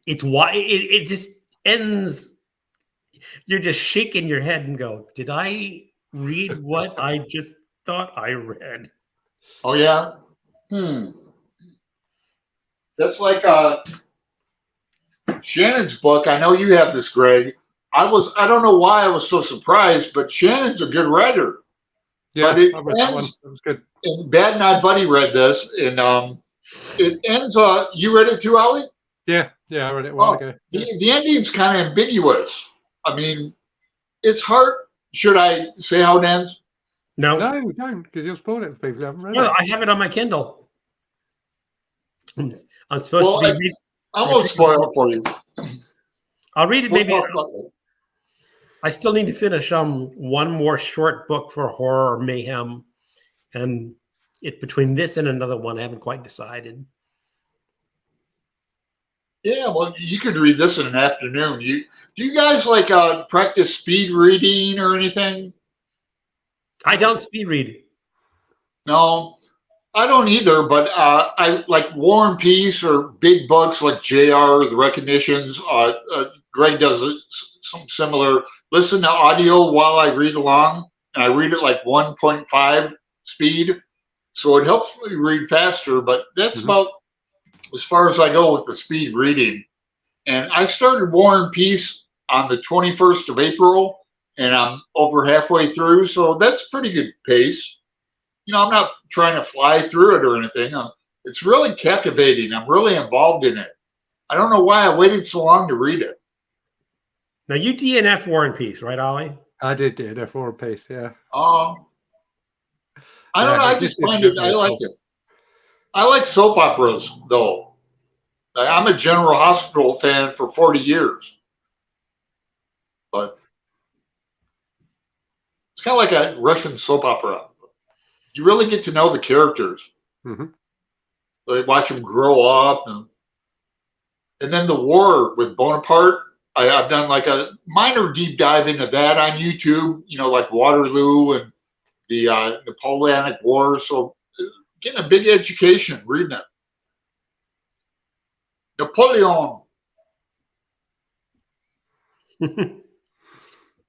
it's why it just ends. You're just shaking your head and go, "Did I read what I just thought I read?" Oh yeah. That's like Shannon's book. I know you have this, Greg. I don't know why I was so surprised, but Shannon's a good writer. Yeah, but it I read that one. That was good. And Bad and I Buddy read this, and it ends. You read it too, Ollie? Yeah, I read it a while ago. The ending's kind of ambiguous. I mean, it's hard. Should I say how it ends? No, don't, because you'll spoil it for people who haven't read it. I have it on my Kindle. I'm supposed to be. I won't spoil it for you. I'll read it maybe. I still need to finish one more short book for horror mayhem, and it's between this and another one. I haven't quite decided. Yeah, well, you could read this in an afternoon. Do you guys like practice speed reading or anything? I don't speed read. No, I don't either. But I like War and Peace or big books like JR, The Recognitions. Greg does some similar. Listen to audio while I read along, and I read it like 1.5 speed, so it helps me read faster. But that's about as far as I go with the speed reading. And I started War and Peace on the 21st of April, and I'm over halfway through, so that's pretty good pace. I'm not trying to fly through it or anything. It's really captivating. I'm really involved in it. I don't know why I waited so long to read it. Now, you DNF'd War and Peace, right, Ollie? I did DNF War and Peace, yeah. I don't know. I just find it. I like it. I like soap operas, though. Like, I'm a General Hospital fan for 40 years, but it's kind of like a Russian soap opera. You really get to know the characters. Mm-hmm. Like, watch them grow up, and then the war with Bonaparte. I've done like a minor deep dive into that on YouTube. You know, like Waterloo and the Napoleonic Wars. So getting a big education reading it. Napoleon.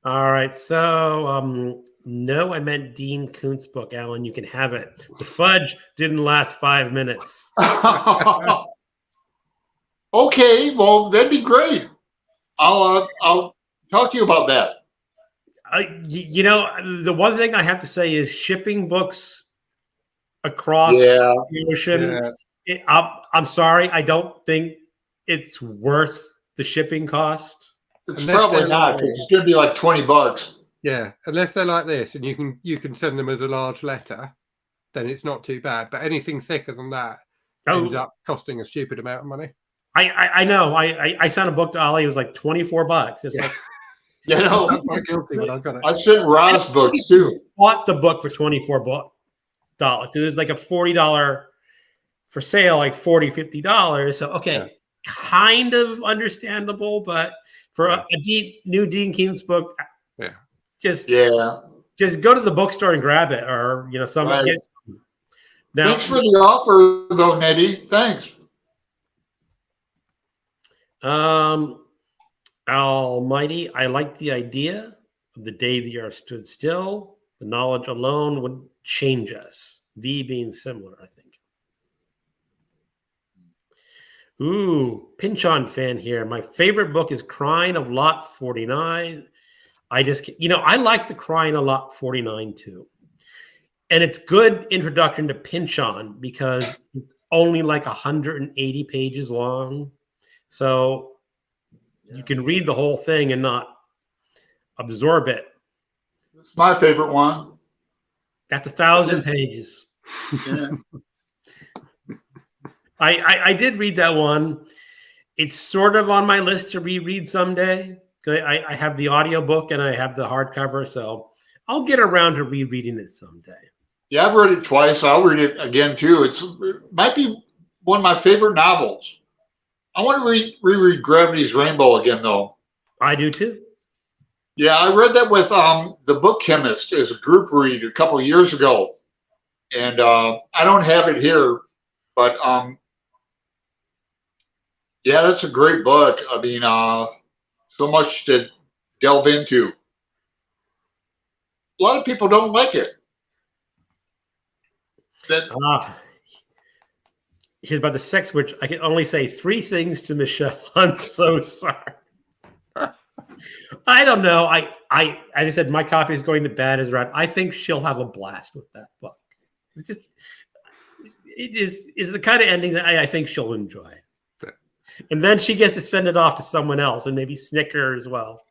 All right. So, no, I meant Dean Koontz book, Alan. You can have it. The fudge didn't last 5 minutes. Okay, well, that'd be great. I'll talk to you about that. You know, the one thing I have to say is shipping books across Yeah. the ocean. I'm sorry, I don't think it's worth the shipping cost. It's Unless probably they're not, like because this. it's going to be like $20. Yeah, unless they're like this, and you can send them as a large letter, then it's not too bad. But anything thicker than that ends up costing a stupid amount of money. I know. I sent a book to Olly. It was like $24. It's like, You know, I'm quite guilty when I got it. I sent Roz books too. bought the book for $24 because it was like a $40 for sale, like $40-$50. So okay, kind of understandable, but for a new Dean Koontz book, just go to the bookstore and grab it, or you know, someone get. Now, thanks for the offer, though, Nettie. Thanks. Almighty, I like the idea of the day the earth stood still. The knowledge alone would change us. V being similar, I think. Ooh, Pinchon fan here. My favorite book is Crying of Lot 49. I like the Crying of Lot 49 too. And it's good introduction to Pinchon because it's only like 180 pages long. So you can read the whole thing and not absorb it. It's my favorite one. That's 1,000 pages. Yeah. I did read that one. It's sort of on my list to reread someday. I have the audiobook and I have the hardcover, so I'll get around to rereading it someday. Yeah, I've read it twice. I'll read it again too. It might be one of my favorite novels. I want to reread Gravity's Rainbow again, though. I do too. Yeah, I read that with the Book Chemist as a group read a couple of years ago, and I don't have it here, but yeah, that's a great book. I mean, so much to delve into. A lot of people don't like it. Here's about the sex witch. I can only say 3 things to Michelle. I'm so sorry. I don't know. As I said, my copy is going to bed as right. I think she'll have a blast with that book. It is the kind of ending that I think she'll enjoy. And then she gets to send it off to someone else and maybe snicker as well.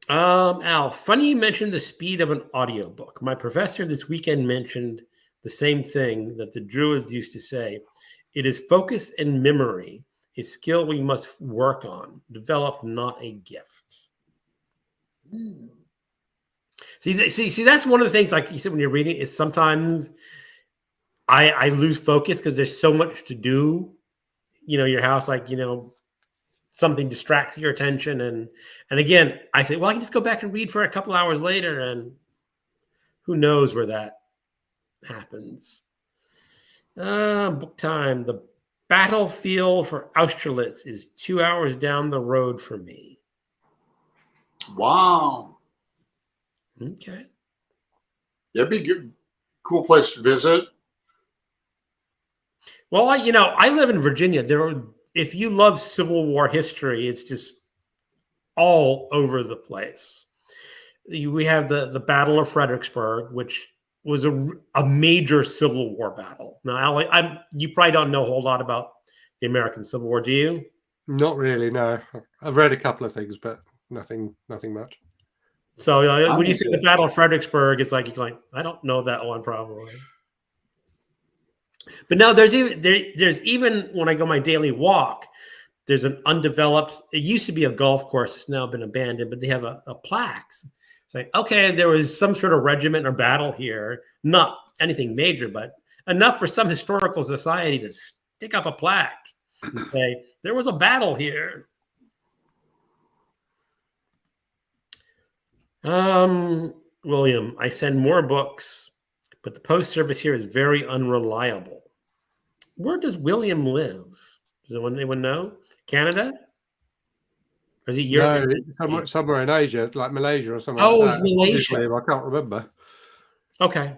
Al, funny you mentioned the speed of an audiobook. My professor this weekend mentioned the same thing that the Druids used to say. It is focus and memory, a skill we must work on, develop, not a gift. See, that's one of the things, like you said, when you're reading, is sometimes I lose focus because there's so much to do. You know, your house, like, you know, something distracts your attention. And again, I say, well, I can just go back and read for a couple hours later, and who knows where that happens. Book time. The battlefield for Austerlitz is 2 hours down the road for me. Wow. Okay. That'd be good. Cool place to visit. Well, I live in Virginia. If you love Civil War history, it's just all over the place. We have the Battle of Fredericksburg, which was a major Civil War battle. Now, Allie, you probably don't know a whole lot about the American Civil War, do you? Not really, no. I've read a couple of things, but nothing much. So when you see the Battle of Fredericksburg, it's like you're going, I don't know that one probably. But no, there's even when I go my daily walk, there's an undeveloped. It used to be a golf course. It's now been abandoned, but they have a plaque. It's like, okay, there was some sort of regiment or battle here, not anything major, but enough for some historical society to stick up a plaque and say there was a battle here. William, I send more books, but the post service here is very unreliable. Where does William live? Does anyone know? Canada? Or is he Europe? No, somewhere in Asia, like Malaysia or something. Oh, like it's that. Malaysia. Obviously, I can't remember. Okay.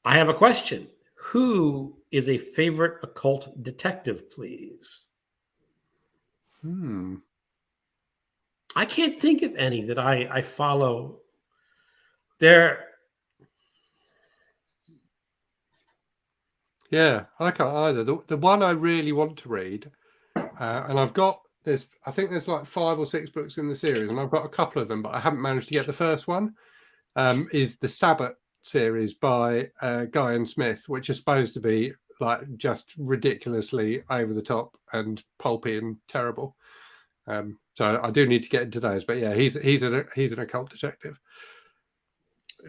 I have a question. Who is a favorite occult detective, please? I can't think of any that I follow. Yeah, I can't either. The one I really want to read, and I think there's like 5 or 6 books in the series, and I've got a couple of them, but I haven't managed to get the first one, is the Sabbath series by Guy and Smith, which is supposed to be like just ridiculously over the top and pulpy and terrible. So I do need to get into those, but yeah, he's an occult detective.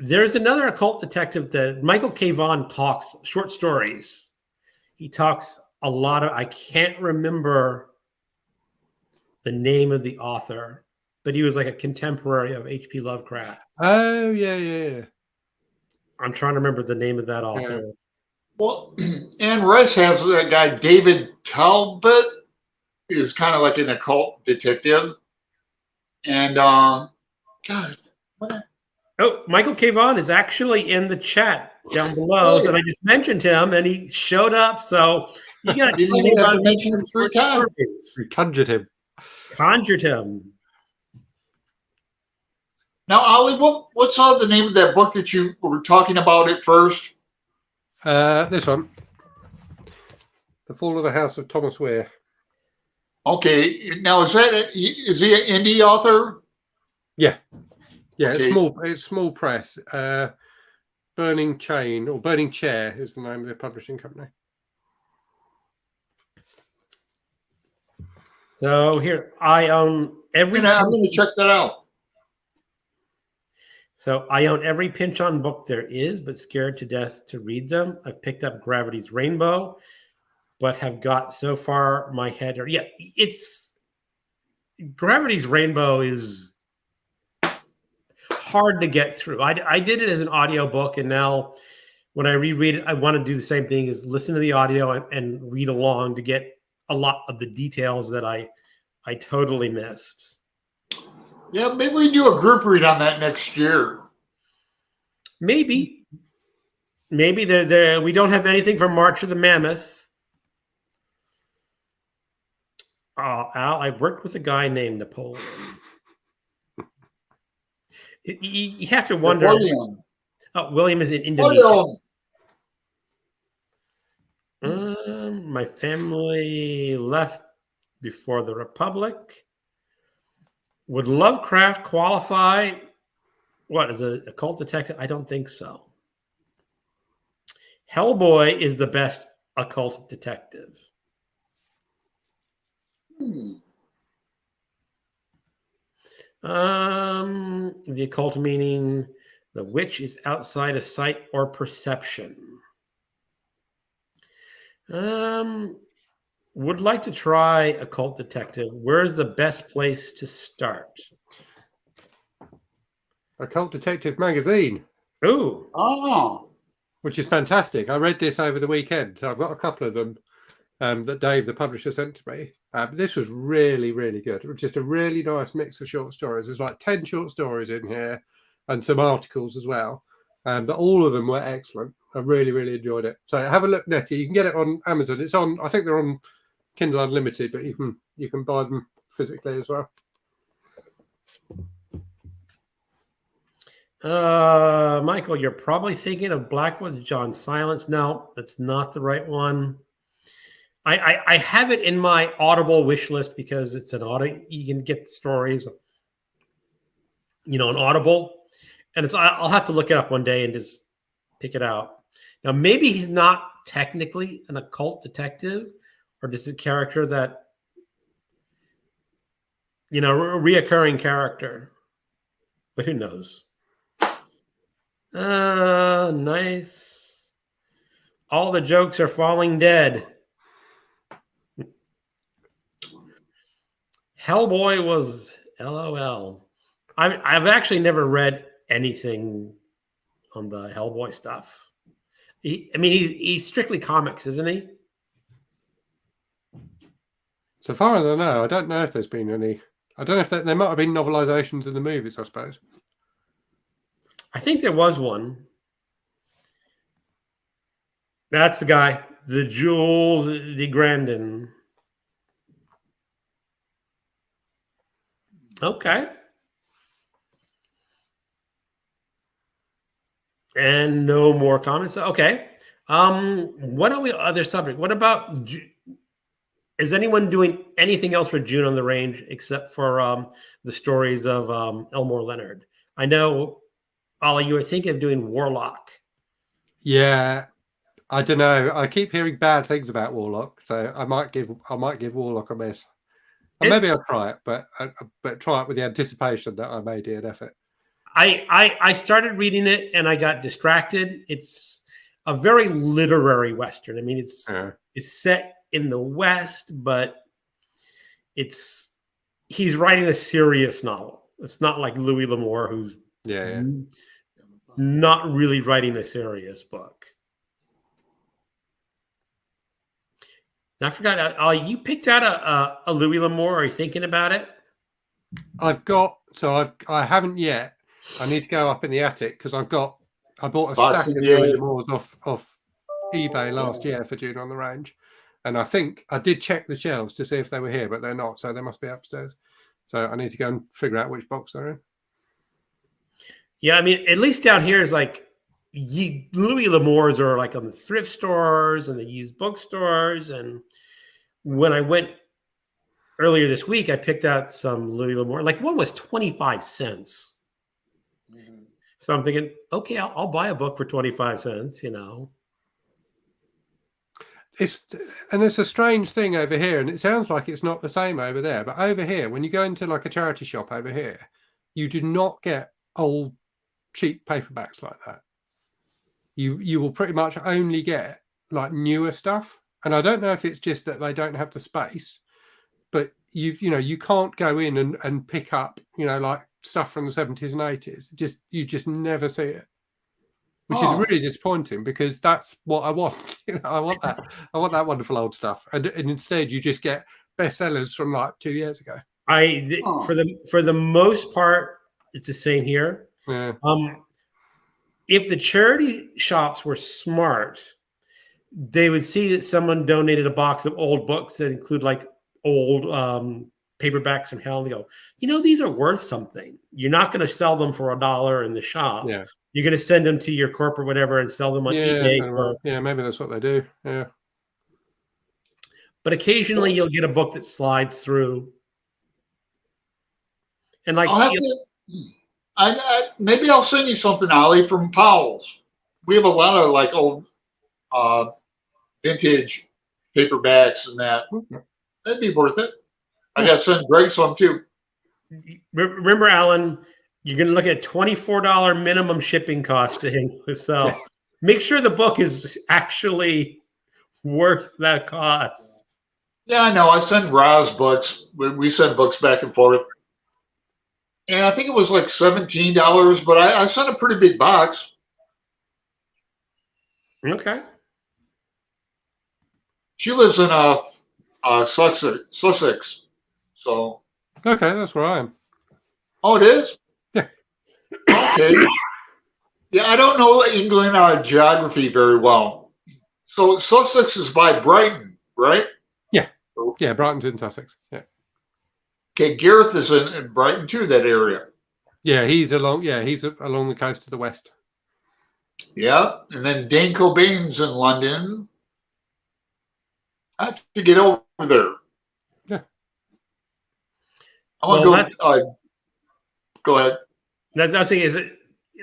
There's another occult detective that Michael K. Vaughan talks short stories. He talks a lot of, I can't remember the name of the author, but he was like a contemporary of H.P. Lovecraft. Oh, yeah. I'm trying to remember the name of that author. Yeah. Well, Anne Rice has a guy, David Talbot, is kind of like an occult detective. And, God, what? Oh, Michael K. Vaughan is actually in the chat down below, and I just mentioned him, and he showed up. So you got to tell me about mention him 3 times. We conjured him. Now, Ollie, what's the name of that book that you were talking about at first? This one, The Fall of the House of Thomas Weir. Okay, now is he an indie author? Yeah. Okay. It's small press. Burning Chain or Burning Chair is the name of the publishing company. So here, I own every. I'm going to check that out. So I own every Pinch-On book there is, but scared to death to read them. I've picked up Gravity's Rainbow, but have got so far my head. It's Gravity's Rainbow is hard to get through. I did it as an audio book, and now when I reread it, I want to do the same thing: is listen to the audio and read along to get a lot of the details that I totally missed. Yeah, maybe we do a group read on that next year. Maybe we don't have anything for March of the Mammoth. Al, I worked with a guy named Napoleon. You have to wonder. William. William is in Indonesia. My family left before the Republic. Would Lovecraft qualify? What is a occult detective? I don't think so. Hellboy is the best occult detective. The occult meaning the witch is outside of sight or perception. Would like to try occult detective. Where's the best place to start? Occult Detective magazine. Ooh. Oh. Which is fantastic. I read this over the weekend. So I've got a couple of them that Dave, the publisher, sent to me. But this was really, really good. It was just a really nice mix of short stories. There's like 10 short stories in here and some articles as well. But all of them were excellent. I really, really enjoyed it. So have a look, Nettie. You can get it on Amazon. It's on, I think they're on Kindle Unlimited, but you can buy them physically as well. Michael, you're probably thinking of Blackwood's John Silence. No, that's not the right one. I have it in my Audible wish list because it's an audio. You can get stories, on Audible, and I'll have to look it up one day and just pick it out. Now, maybe he's not technically an occult detective, or just a character that, a reoccurring character. But who knows? Nice. All the jokes are falling dead. Hellboy was LOL. I've actually never read anything on the Hellboy stuff. He's strictly comics, isn't he? So far as I know, I don't know if there's been any. I don't know if there might have been novelizations in the movies, I suppose. I think there was one. That's the guy, the Jules de Grandin. Okay. And no more comments. Okay. What are we other subject? What about, is anyone doing anything else for June on the Range except for the stories of Elmore Leonard? I know, Ollie, you were thinking of doing Warlock. Yeah, I don't know. I keep hearing bad things about Warlock, so I might give Warlock a miss. Or maybe I'll try it, but try it with the anticipation that I may do an effort. I started reading it and I got distracted. It's a very literary Western. I mean, it's set in the West, but he's writing a serious novel. It's not like Louis L'Amour, who's not really writing a serious book. And I forgot, you picked out a Louis L'Amour. Are you thinking about it? I haven't yet. I need to go up in the attic because I bought a stack of Louis L'Amours off eBay last year for June on the Range. And I think I did check the shelves to see if they were here, but they're not. So they must be upstairs. So I need to go and figure out which box they're in. Yeah, I mean, at least down here is like Louis L'Amours are like on the thrift stores and the used bookstores. And when I went earlier this week, I picked out some Louis L'Amour. Like one was 25 cents. So I'm thinking, okay, I'll buy a book for 25 cents, It's a strange thing over here, and it sounds like it's not the same over there. But over here, when you go into like a charity shop over here, you do not get old cheap paperbacks like that. You will pretty much only get like newer stuff. And I don't know if it's just that they don't have the space, but you can't go in and pick up, like stuff from the 70s and 80s. You just never see it. Which is really disappointing because that's what I want. I want that. I want that wonderful old stuff. And instead you just get bestsellers from like 2 years ago. For the most part, it's the same here. Yeah. If the charity shops were smart, they would see that someone donated a box of old books that include like old paperbacks from hell, and they go, these are worth something. You're not going to sell them for $1 in the shop. Yeah. You're going to send them to your corporate whatever and sell them on eBay. Maybe that's what they do. Yeah. But occasionally you'll get a book that slides through. And like, maybe I'll send you something, Ollie, from Powell's. We have a lot of like old vintage paperbacks and that. That'd be worth it. I got to send Greg some too. Remember, Alan, you're going to look at $24 minimum shipping cost to him. So make sure the book is actually worth that cost. Yeah, I know. I send Roz books. We send books back and forth. And I think it was like $17, but I sent a pretty big box. Okay. She lives in Sussex. So. Okay, that's where I am. Oh, it is? Yeah. Okay. Yeah, I don't know England geography very well. So Sussex is by Brighton, right? Yeah. Yeah, Brighton's in Sussex. Yeah. Okay, Gareth is in Brighton too, that area. Yeah, he's along the coast to the west. Yeah, and then Dane Cobain's in London. I have to get over there. Yeah. I want to go. Go ahead.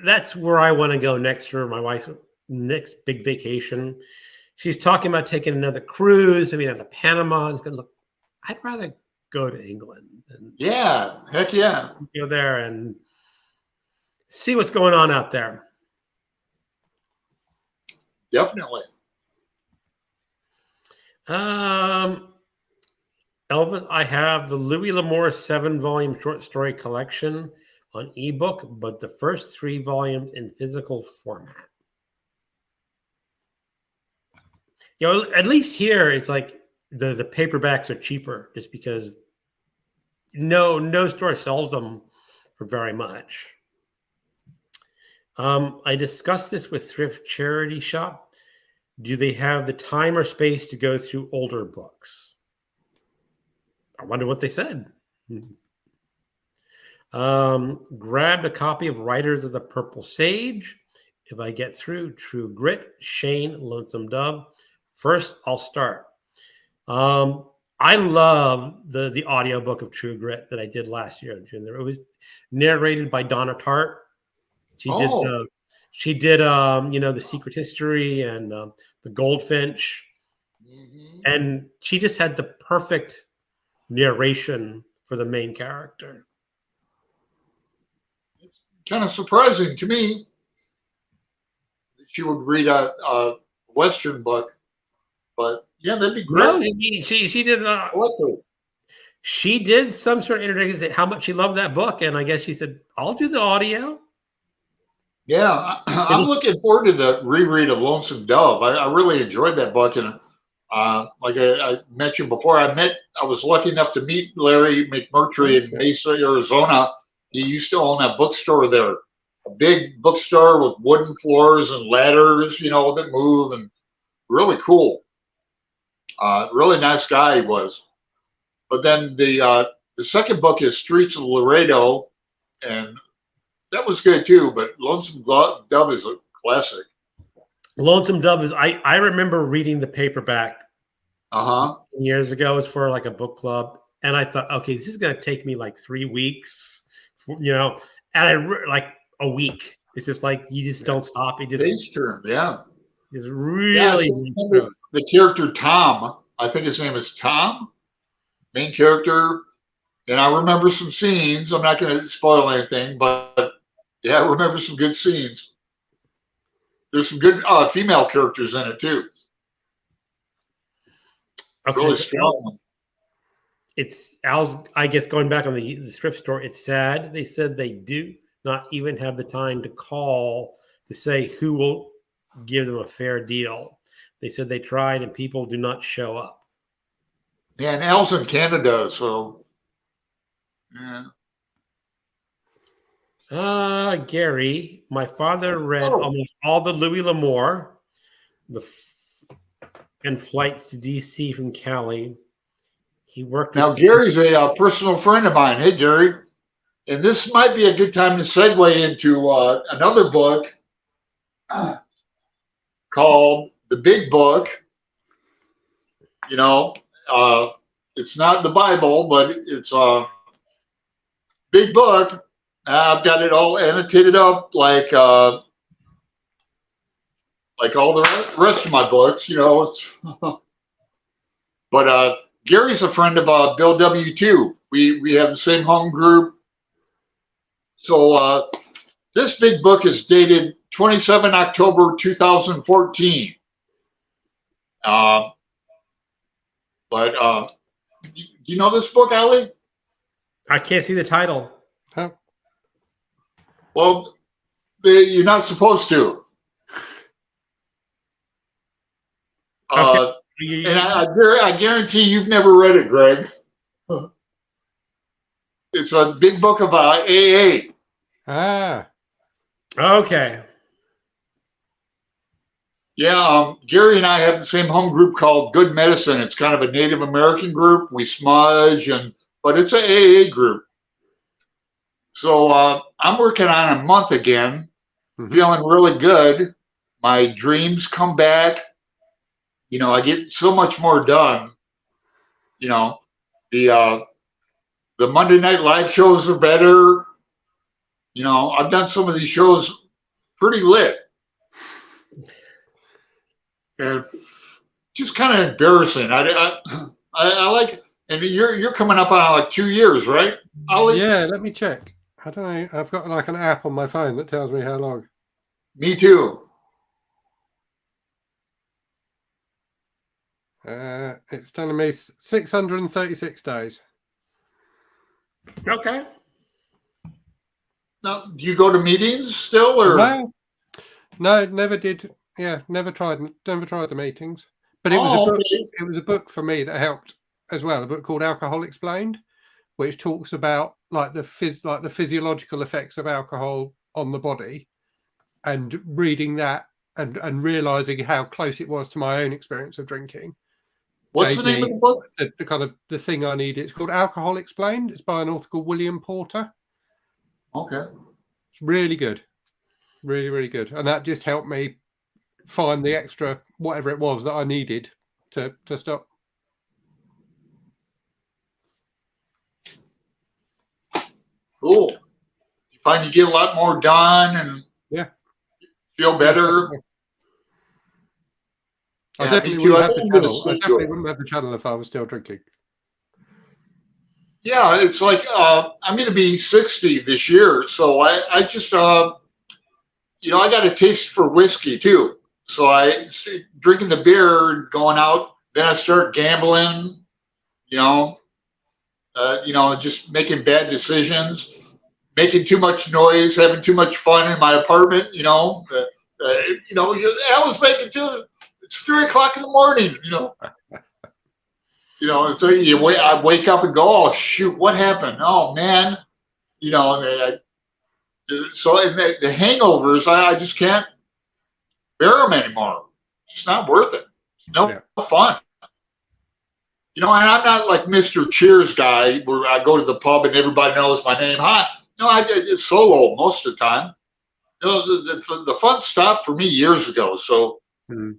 That's where I want to go next for my wife. next big vacation. She's talking about taking another cruise, maybe out to Panama. And look, I'd rather go to England and heck yeah, go there and see what's going on out there. definitely. Elvis, I have the Louis L'Amour 7-volume short story collection on ebook, but the first 3 volumes in physical format. At least here it's like the paperbacks are cheaper just because no store sells them for very much. I discussed this with Thrift Charity Shop. Do they have the time or space to go through older books? I wonder what they said. Grabbed a copy of Riders of the Purple Sage. If I get through True Grit, Shane, Lonesome Dove. First, I'll start. I love the audiobook of True Grit that I did last year in June. It was narrated by Donna Tartt. She did the Secret History and the Goldfinch. Mm-hmm. And she just had the perfect narration for the main character. It's kind of surprising to me that she would read a Western book, but yeah, that'd be great. No, she did. She did some sort of introduction how much she loved that book, and I guess she said, "I'll do the audio." Yeah, I'm looking forward to the reread of Lonesome Dove. I really enjoyed that book, and like I mentioned before, I was lucky enough to meet Larry McMurtry in Mesa, Arizona. He used to own a bookstore there, a big bookstore with wooden floors and ladders, that move, and really cool. Really nice guy he was. But then the second book is Streets of Laredo, and that was good too. But Lonesome Dove is a classic. Lonesome Dove is I remember reading the paperback years ago. It was for like a book club, and I thought, okay, this is going to take me like 3 weeks, and like a week. It's just like you just don't stop. It just page turn, It's really the character Tom. I think his name is Tom, main character. And I remember some scenes. I'm not going to spoil anything, but yeah, I remember some good scenes. There's some good female characters in it too. Okay, really strong. It's Al's. I guess going back on the thrift store, it's sad. They said they do not even have the time to call to say who will give them a fair deal. They said they tried and people do not show up. Yeah, and Al's in Canada, so yeah. Gary, my father read almost all the Louis L'Amour, and flights to DC from Cali. He worked. Now Gary's a personal friend of mine. Hey, Gary, and this might be a good time to segue into another book called The Big Book. It's not the Bible, but it's a big book. I've got it all annotated up like all the rest of my books, It's but Gary's a friend of Bill W2. We have the same home group. So this big book is dated 27 October 2014. But do you know this book, Olly? I can't see the title. Huh? Well, you're not supposed to. Okay. And I guarantee you've never read it, Greg. It's a big book about AA. Okay. Yeah, Gary and I have the same home group called Good Medicine. It's kind of a Native American group. We smudge, but it's an AA group. So I'm working on a month again, feeling really good. My dreams come back. I get so much more done. The Monday night live shows are better. I've done some of these shows pretty lit. and just kind of embarrassing. I like, and you're coming up on like 2 years, right, Ollie? Yeah, let me check. I don't know. I've got like an app on my phone that tells me how long. Me too. It's telling me 636 days. Okay. Now, do you go to meetings still, or No, never did. Yeah, never tried the meetings. But it was a book. Okay. It was a book for me that helped as well. A book called Alcohol Explained, which talks about like the physiological effects of alcohol on the body, and reading that and realizing how close it was to my own experience of drinking. What's the name of the book? The kind of the thing I needed. It's called Alcohol Explained. It's by an author called William Porter. Okay. It's really good. Really, really good. And that just helped me find the extra whatever it was that I needed to stop. Cool. You find you get a lot more done and feel better. I Yeah, definitely me too. wouldn't I have think the I'm gonna channel. I stick to definitely it. wouldn't have the channel if I was still drinking. Yeah, it's like I'm going to be 60 this year, so I just you know, I got a taste for whiskey too. So I start drinking the beer and going out. Then I start gambling. You know, just making bad decisions, making too much noise, having too much fun in my apartment. I was making too. It's 3 o'clock in the morning. And so I wake up and go, oh shoot, what happened? Oh man, you know. So the hangovers, I just can't bear them anymore. It's just not worth it. It's no fun. And I'm not like Mr. Cheers guy where I go to the pub and everybody knows my name. Hi. No, I did it solo most of the time. The fun stopped for me years ago, so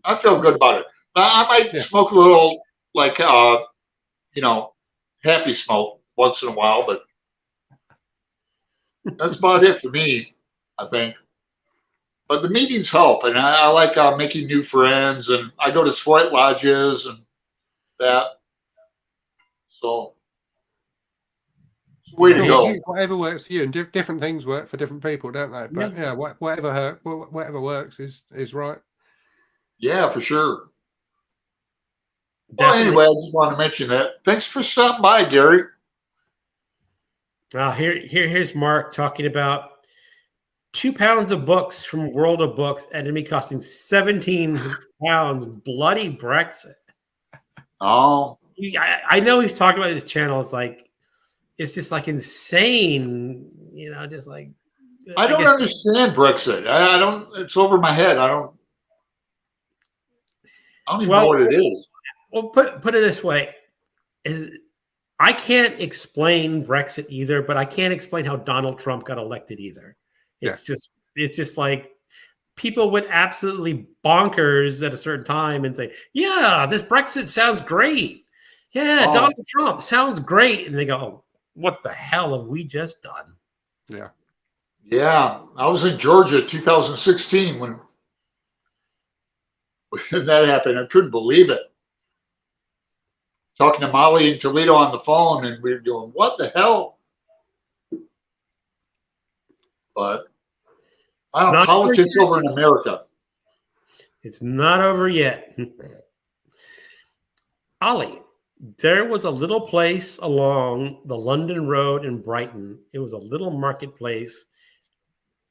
I feel good about it. I might smoke a little, like, happy smoke once in a while, but that's about it for me, I think. But the meetings help, and I like making new friends, and I go to sweat lodges and that. So, it's the way to go. Whatever works for you, and different things work for different people, don't they? But whatever works is right. Yeah, for sure. Definitely. Well, anyway, I just want to mention that. Thanks for stopping by, Gary. Here's Mark talking about 2 pounds of books from World of Books and me costing 17 pounds. Bloody Brexit. Oh, I know he's talking about his channel. It's just like insane, just like. I don't understand Brexit. I don't. It's over my head. I don't even know what it is. Well, put it this way: I can't explain Brexit either, but I can't explain how Donald Trump got elected either. It's just like people went absolutely bonkers at a certain time and say, "Yeah, this Brexit sounds great. Yeah, Donald Trump sounds great," and they go, "Oh, what the hell have we just done?" Yeah, I was in Georgia 2016 when that happened. I couldn't believe it. Talking to Molly in Toledo on the phone, and we were going, "What the hell?" But I don't know, politics over in America. It's not over yet. Olly, there was a little place along the London Road in Brighton. It was a little marketplace,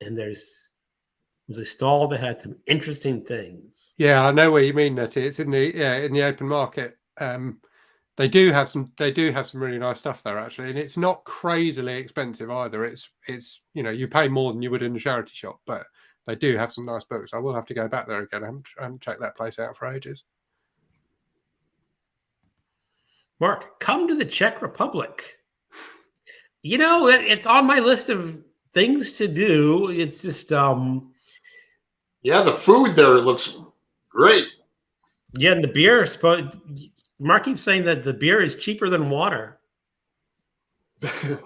and there was a stall that had some interesting things. Yeah, I know where you mean, Nettie. It's in the open market. They do have some really nice stuff there, actually, and it's not crazily expensive either. It's you pay more than you would in a charity shop, but they do have some nice books. I will have to go back there again. I haven't checked that place out for ages. Mark, come to the Czech Republic. It's on my list of things to do. It's just yeah, the food there looks great. Yeah, and the beer Mark keeps saying that the beer is cheaper than water. But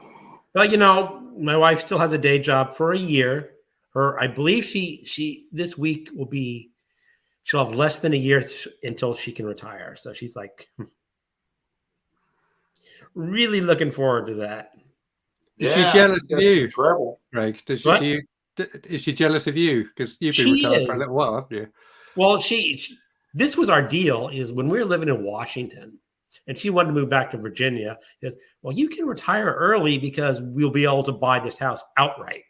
my wife still has a day job for a year. I believe she this week will be she'll have less than a year until she can retire. So she's like really looking forward to that. Is she jealous of you, travel. Greg? Is she jealous of you? Because you've been retired for a little while, haven't you? Well, this was our deal, is when we were living in Washington and she wanted to move back to Virginia, is, well, you can retire early because we'll be able to buy this house outright.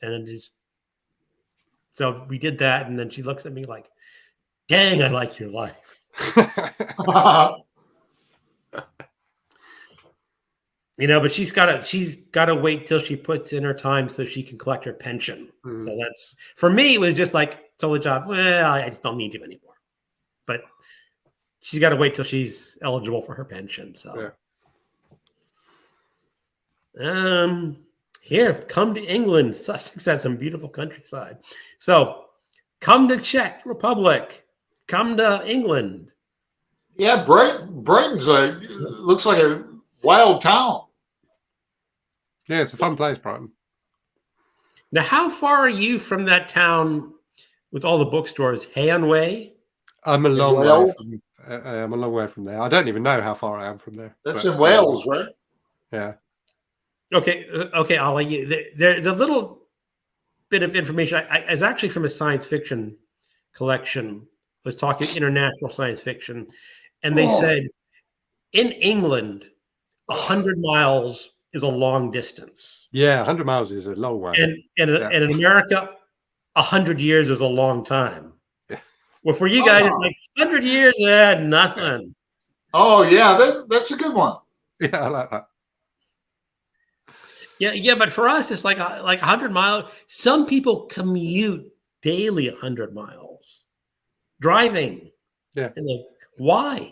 And then so we did that. And then she looks at me like, dang, I like your life. You know, but she's got to wait till she puts in her time so she can collect her pension. Mm. So that's, for me, it was just like, tell the job, well, I just don't need you anymore. But she's got to wait till she's eligible for her pension. So, here, come to England. Sussex has some beautiful countryside. So, come to Czech Republic. Come to England. Yeah, Brighton's looks like a wild town. Yeah, it's a fun place, Brighton. Now, how far are you from that town with all the bookstores? Hay-on-Way? I'm a long way. I'm a long way from there. I don't even know how far I am from there. That's in Wales, right? Yeah. Okay, Olly. There's a little bit of information. I is actually from a science fiction collection. I was talking international science fiction, and they said in England, 100 miles is a long distance. Yeah, 100 miles is a long way. And in America, 100 years is a long time. Yeah. Well, for you guys, it's like 100 years, nothing. Oh, yeah, that's a good one. Yeah, I like that. Yeah, but for us, it's like 100 miles. Some people commute daily 100 miles, driving. Yeah. And like, why?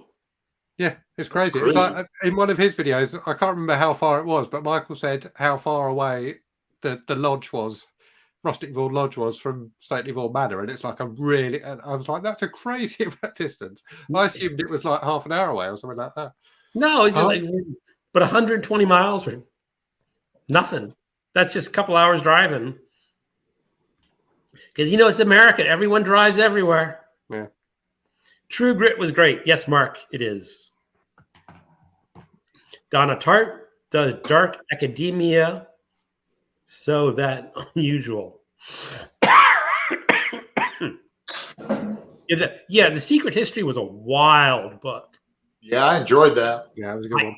Yeah, it's crazy. It's like in one of his videos, I can't remember how far it was, but Michael said how far away the lodge was, Rusticville Lodge was from Statelyville Manor, and it's like and I was like, that's a crazy distance. I assumed it was like half an hour away or something like that. No, it's like, but 120 miles or nothing. That's just a couple hours driving. Because it's America. Everyone drives everywhere. Yeah. True Grit was great. Yes, Mark, it is. Donna Tartt does dark academia. So that unusual. The Secret History was a wild book. Yeah, I enjoyed that. Yeah, it was a good one.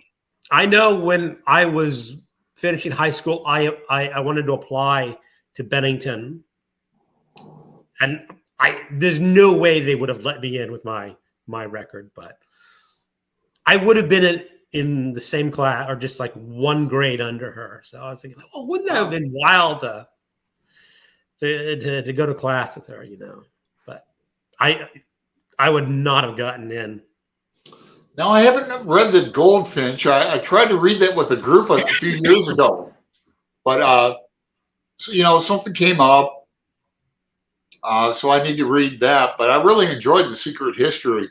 I know when I was finishing high school, I wanted to apply to Bennington. And there's no way they would have let me in with my record, but I would have been in the same class or just like one grade under her. So I was thinking, well, wouldn't that have been wild to go to class with her, But I would not have gotten in. No, I haven't read the Goldfinch. I tried to read that with a group a few years ago, but something came up. So I need to read that, but I really enjoyed The Secret History.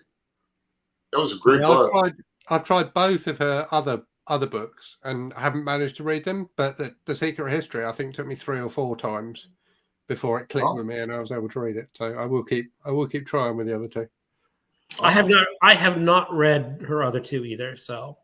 That was a great book. I've tried both of her other books and I haven't managed to read them, but the Secret History I think took me 3 or 4 times before it clicked with me and I was able to read it. So I will keep trying with the other 2. I have not read her other 2 either. So,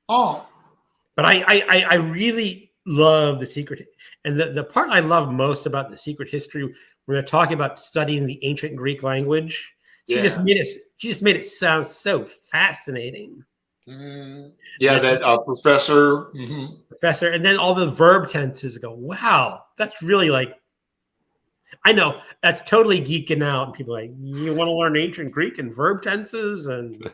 but I really love The Secret, and the part I love most about The Secret History, when they're talking about studying the ancient Greek language, she just made it sound so fascinating. Mm-hmm. Yeah, that professor. Mm-hmm. Professor, and then all the verb tenses go, wow, that's really like, I know that's totally geeking out. And people are like, you want to learn ancient Greek and verb tenses? And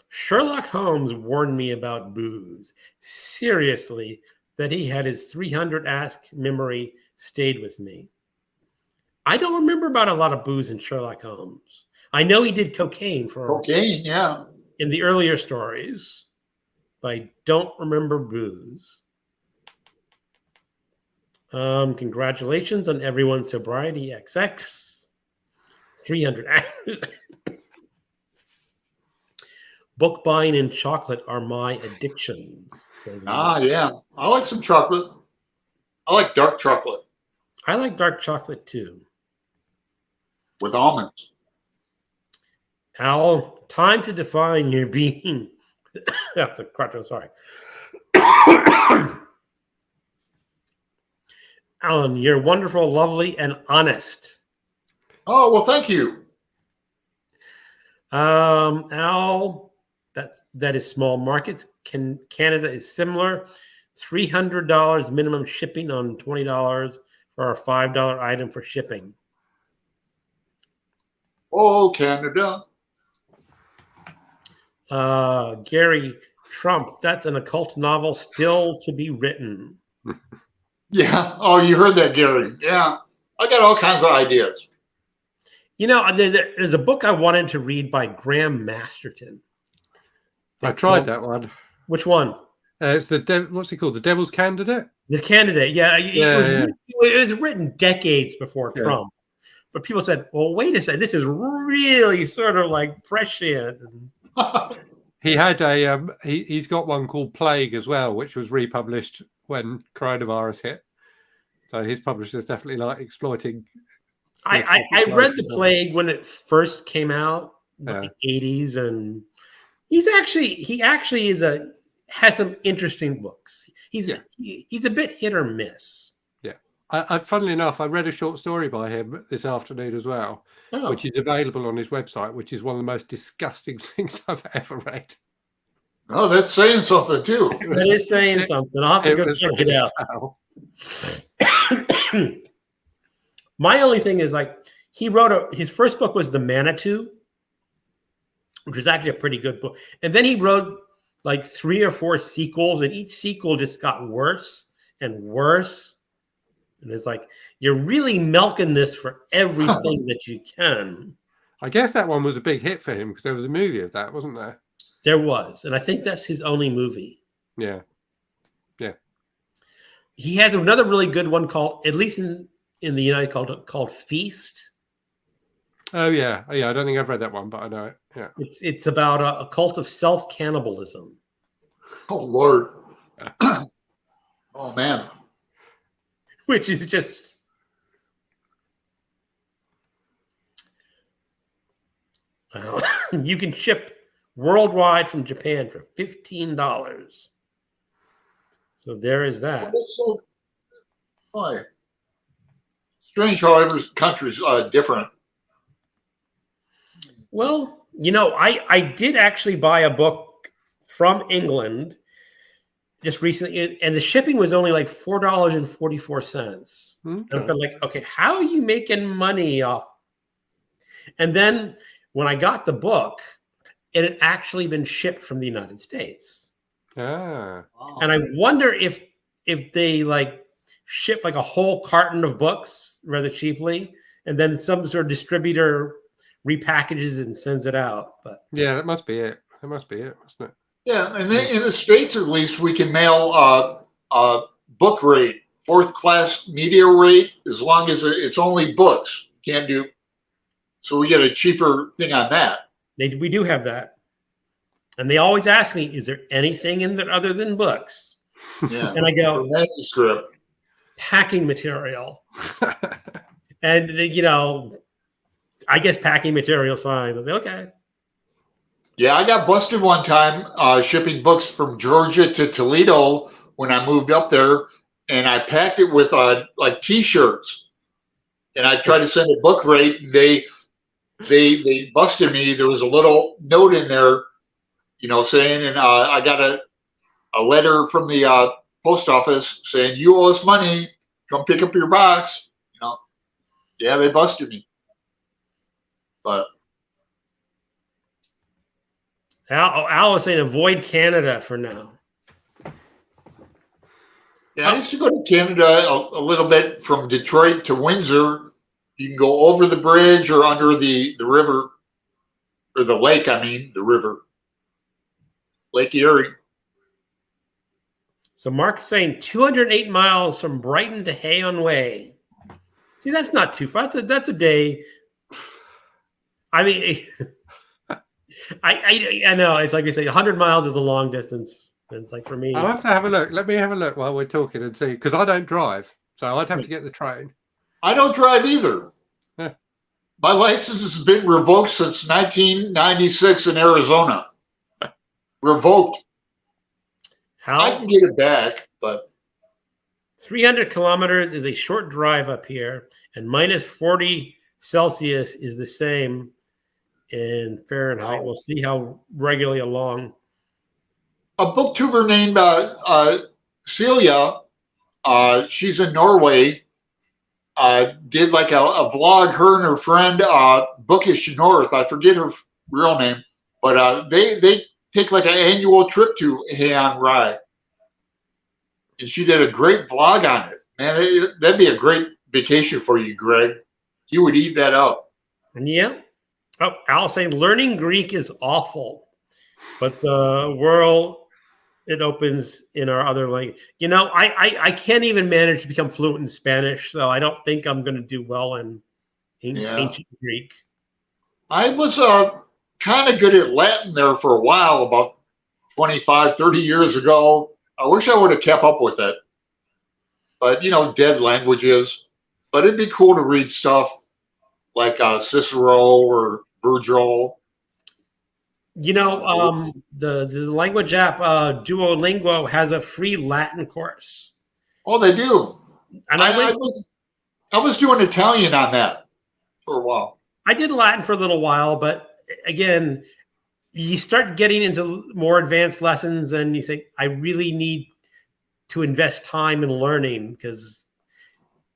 Sherlock Holmes warned me about booze. Seriously, that he had his 300 ask memory stayed with me. I don't remember about a lot of booze in Sherlock Holmes. I know he did cocaine in the earlier stories, but I don't remember booze. Congratulations on everyone's sobriety XX. 300 hours. Book buying and chocolate are my addictions. Yeah. I like some chocolate. I like dark chocolate. I like dark chocolate too. with almonds. Al, time to define your being. That's a crutch. I'm sorry. Alan, you're wonderful, lovely, and honest. Oh, well, thank you. Al, that is small markets. Canada is similar. $300 minimum shipping on $20 for a $5 item for shipping. Oh, Canada. Gary Trump, that's an occult novel still to be written. Yeah. Oh, you heard that, Gary. Yeah. I got all kinds of ideas. You know, there's a book I wanted to read by Graham Masterton. I tried that one. Which one? It's what's he called? The Devil's Candidate? The Candidate. Yeah. It was written decades before Trump. But people said, well, wait a second. This is really sort of like prescient. He had he's got one called Plague as well, which was republished when coronavirus hit. So his publisher's definitely like exploiting. I read The Plague when it first came out in the 80s, and he actually has some interesting books. He's a bit hit or miss. Yeah. I funnily enough, I read a short story by him this afternoon as well, which is available on his website, which is one of the most disgusting things I've ever read. Oh, that's saying something too. That is saying something. I'll have to go check it out. My only thing is, like, he wrote his first book was The Manitou, which was actually a pretty good book. And then he wrote like 3 or 4 sequels, and each sequel just got worse and worse. And it's like, you're really milking this for everything that you can. I guess that one was a big hit for him because there was a movie of that, wasn't there? There was. And I think that's his only movie. Yeah. Yeah. He has another really good one called, at least in the United, called Feast. Oh, yeah. Oh, yeah. I don't think I've read that one, but I know it. Yeah. It's about a cult of self-cannibalism. Oh, Lord. Oh, man. Which is just... you can ship worldwide from Japan for $15. So there is that. That's so... Why? Strange how every country's different. Well, you know, I did actually buy a book from England just recently, and the shipping was only like $4.44. Okay. I'm like, okay, how are you making money off? And then when I got the book, it had actually been shipped from the United States. Ah. And I wonder if they like ship like a whole carton of books rather cheaply, and then some sort of distributor repackages and sends it out. But yeah, that must be it. That must be it, mustn't it? Yeah, and then in the States, at least, we can mail book rate, 4th class media rate, as long as it's only books. Can't do. So we get a cheaper thing on that. We do have that. And they always ask me, is there anything in there other than books? Yeah. And I go, manuscript. Packing material. And, you know, I guess packing material is fine. I was like, okay. Yeah, I got busted one time shipping books from Georgia to Toledo when I moved up there, and I packed it with like T-shirts, and I tried to send a book rate, and they busted me. There was a little note in there, you know, saying, and I got a letter from the post office saying, you owe us money, come pick up your box. You know, yeah, they busted me, but. Al was saying avoid Canada for now. Yeah, I used to go to Canada a little bit from Detroit to Windsor. You can go over the bridge or under the river, or the lake, I mean, the river. Lake Erie. So Mark's saying 208 miles from Brighton to Hay-on-Way. See, that's not too far. That's a day. I mean... I know it's like we say 100 miles is a long distance. And it's like for me, I'll have to have a look. Let me have a look while we're talking and see, because I don't drive, so I'd have to get the train. I don't drive either. Yeah. My license has been revoked since 1996 in Arizona. Revoked. I How can get it back, but 300 kilometers is a short drive up here, and minus 40 Celsius is the same in Fahrenheit. wow. We'll see how regularly along. A booktuber named Celia, she's in Norway, did like a vlog, her and her friend, Bookish North. I forget her real name, but they take like an annual trip to Heian Rai. And she did a great vlog on it. Man, that'd be a great vacation for you, Greg. You would eat that up. Yeah. Oh, Al saying learning Greek is awful, but the world it opens in our other language. You know, I can't even manage to become fluent in Spanish, so I don't think I'm going to do well in ancient Greek. I was kind of good at Latin there for a while, about 25, 30 years ago. I wish I would have kept up with it. But, you know, dead languages. But it'd be cool to read stuff like Cicero or Virgil. You know, the language app Duolingo has a free Latin course. Oh, they do. And I was doing Italian on that for a while. I did Latin for a little while, but again, you start getting into more advanced lessons and you think, I really need to invest time in learning because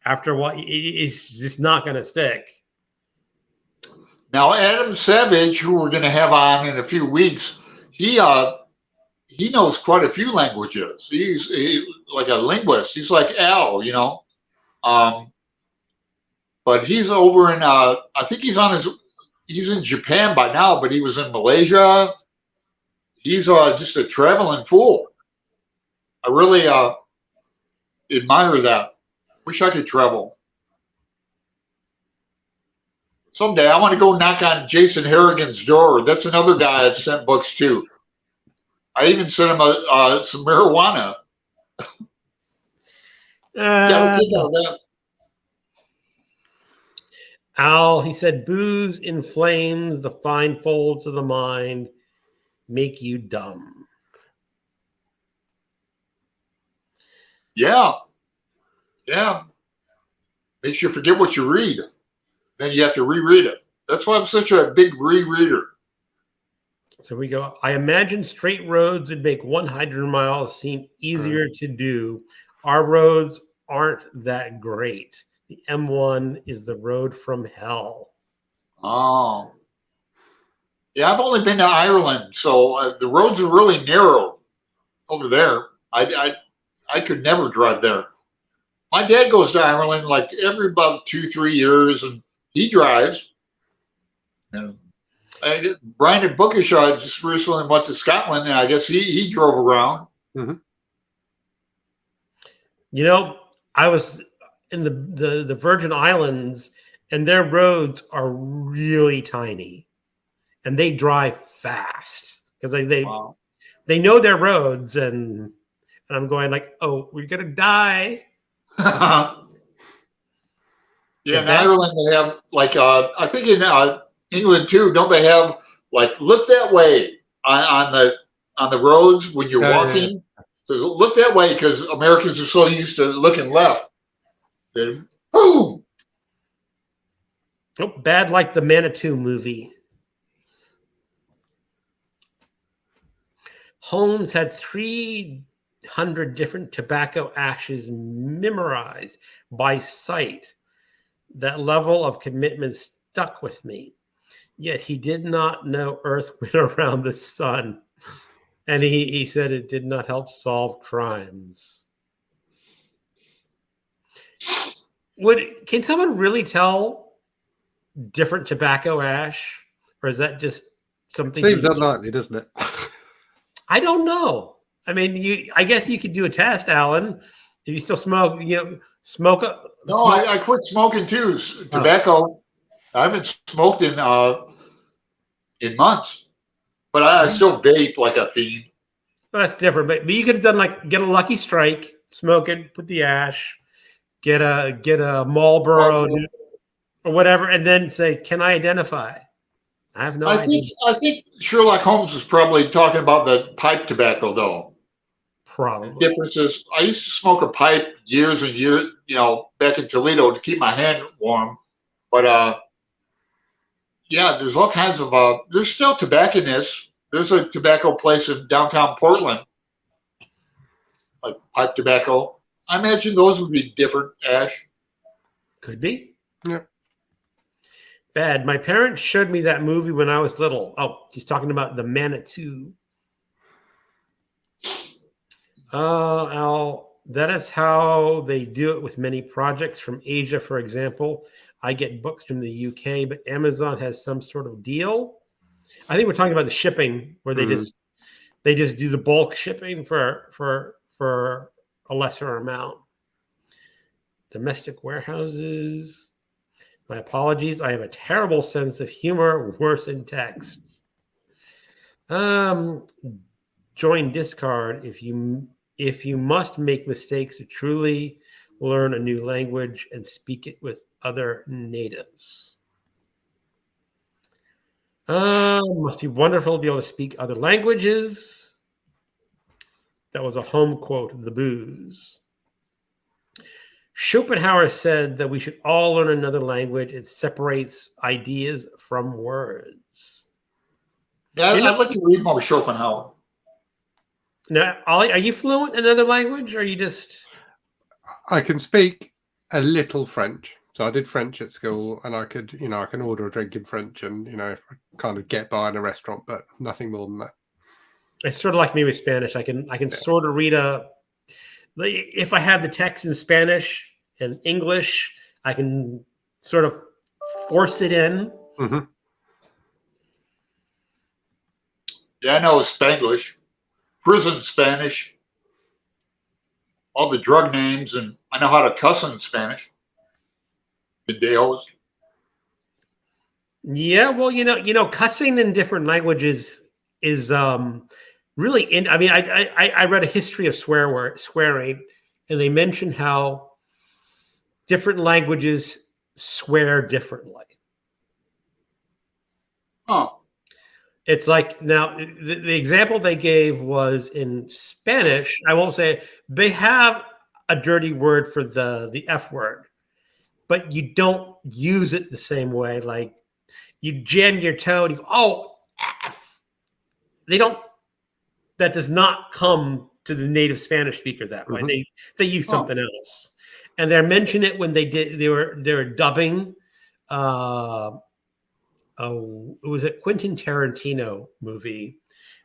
after a while, it's just not going to stick. Now, Adam Savage, who we're going to have on in a few weeks, he knows quite a few languages. He's like a linguist. He's like Al, you know. But he's over in, I think he's in Japan by now, but he was in Malaysia. He's just a traveling fool. I really admire that. Wish I could travel. Someday I want to go knock on Jason Harrigan's door. That's another guy I've sent books to. I even sent him some marijuana. Got a kick out of that. Al, he said, booze inflames the fine folds of the mind, make you dumb. Yeah. Yeah. Makes you forget what you read. Then you have to reread it. That's why I'm such a big rereader. So we go, I imagine straight roads would make 100 miles seem easier to do. Our roads aren't that great. The M1 is the road from hell. Oh. Yeah, I've only been to Ireland, so the roads are really narrow over there. I could never drive there. My dad goes to Ireland like every about 2-3 years, and he drives. And Brian and Bookish just recently went to Scotland, and I guess he drove around. Mm-hmm. You know, I was in the Virgin Islands, and their roads are really tiny, and they drive fast because they know their roads, and I'm going like, oh, we're gonna die. Yeah, in Ireland they have like I think in England too. Don't they have like look that way on the roads when you're walking? Yeah. So look that way because Americans are so used to looking left. Then boom. Oh, bad like the Manitou movie. Holmes had 300 different tobacco ashes memorized by sight. That level of commitment stuck with me. Yet he did not know Earth went around the sun. And he said it did not help solve crimes. Can someone really tell different tobacco ash? Or is that just something? Seems unlikely, doesn't it? I don't know. I mean, I guess you could do a test, Alan. If you still smoke, smoke. No, I quit smoking too. Tobacco. I haven't smoked in months, but I still vape like a fiend. Well, that's different. But you could have done like get a Lucky Strike, smoke it, put the ash, get a Marlboro or whatever, and then say, "Can I identify?" I have no idea. I think Sherlock Holmes was probably talking about the pipe tobacco, though. Probably. Differences. I used to smoke a pipe years and years, back in Toledo to keep my hand warm. But yeah, there's all kinds of. There's still tobacconists. There's a tobacco place in downtown Portland, like pipe tobacco. I imagine those would be different, Ash. Could be. Yeah. Bad. My parents showed me that movie when I was little. Oh, she's talking about the Manitou. Al, that is how they do it with many projects from Asia, for example. I get books from the UK, but Amazon has some sort of deal. I think we're talking about the shipping, where they just do the bulk shipping for a lesser amount. Domestic warehouses. My apologies. I have a terrible sense of humor, worse in text. Join Discard if you must make mistakes to truly learn a new language and speak it with other natives. Must be wonderful to be able to speak other languages. That was a home quote, the booze. Schopenhauer said that we should all learn another language. It separates ideas from words. Yeah, I'd like to read more Schopenhauer. Now, Olly, are you fluent in another language, or are you just... I can speak a little French. So I did French at school, and I could, I can order a drink in French and, kind of get by in a restaurant, but nothing more than that. It's sort of like me with Spanish. I can sort of read if I have the text in Spanish and English, I can sort of force it in. Mm-hmm. Yeah, I know Spanglish, prison Spanish, all the drug names, and I know how to cuss in Spanish. Videos. Yeah, well, cussing in different languages is really I mean, I read a history of swearing, and they mentioned how different languages swear differently. Oh. It's like, now the example they gave was in Spanish. I won't say they have a dirty word for the F word, but you don't use it the same way. Like, you jam your toe and you go, oh, F. That does not come to the native Spanish speaker that way. Mm-hmm. They use something else. And they mentioned it when they were dubbing it was a Quentin Tarantino movie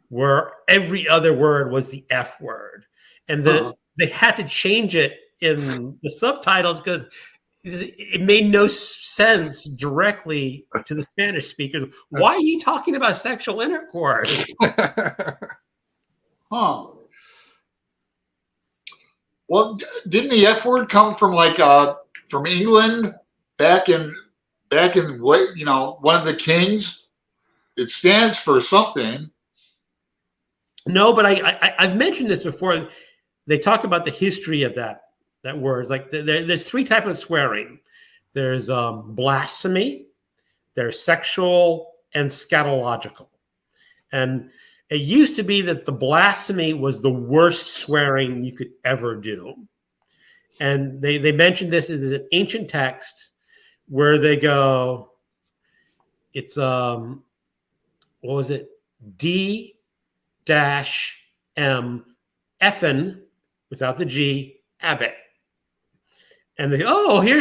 where every other word was the F word. And they had to change it in the subtitles because it made no sense directly to the Spanish speakers. Why are you talking about sexual intercourse? Huh. Well, didn't the F word come from from England back in one of the kings? It stands for something. No, but I've mentioned this before. They talk about the history of that word. Like there's three types of swearing. There's blasphemy, there's sexual, and scatological. And it used to be that the blasphemy was the worst swearing you could ever do. And they mentioned this as an ancient text where they go, it's what was it? D-M effin without the G, Abbott. And they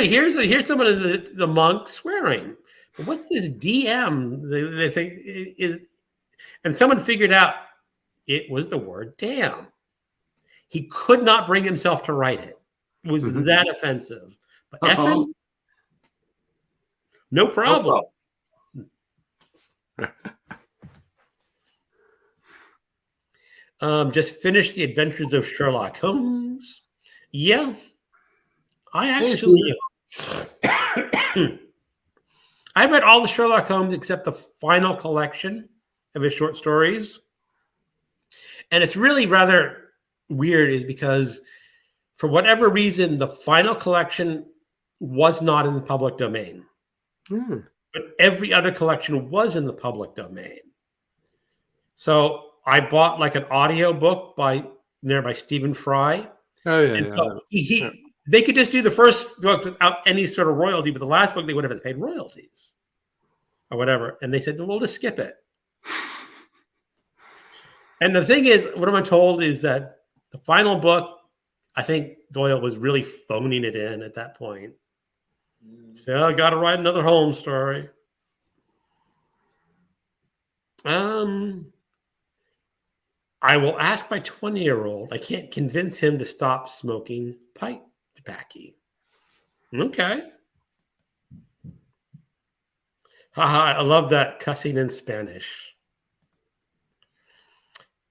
here's some of the monks swearing. But what's this DM? They think is, and someone figured out it was the word damn. He could not bring himself to write it. It was that offensive. But effing, no problem. Just finished The Adventures of Sherlock Holmes. Yeah, I actually I've read all the Sherlock Holmes except the final collection of his short stories. And it's really rather weird is because for whatever reason, the final collection was not in the public domain. Hmm. but every other collection was in the public domain. So I bought like an audio book by Stephen Fry. Oh yeah, And yeah, so yeah. they could just do the first book without any sort of royalty, but the last book they would have paid royalties or whatever. And they said, well, we'll just skip it. And the thing is, what I'm told is that the final book, I think Doyle was really phoning it in at that point. So I got to write another Holmes story. I will ask my 20-year-old. I can't convince him to stop smoking pipe tobacco. Okay. Haha, I love that cussing in Spanish.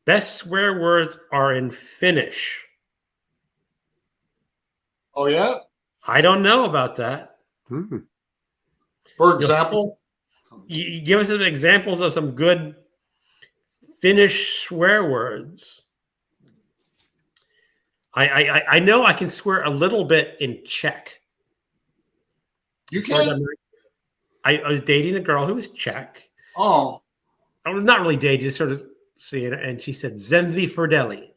Best swear words are in Finnish. Oh, yeah? I don't know about that. Hmm. For example? You give us some examples of some good Finnish swear words. I know I can swear a little bit in Czech. You can? I was dating a girl who was Czech. Oh. I was not really dating, just sort of seeing it. And she said, Zemvi Prdeli.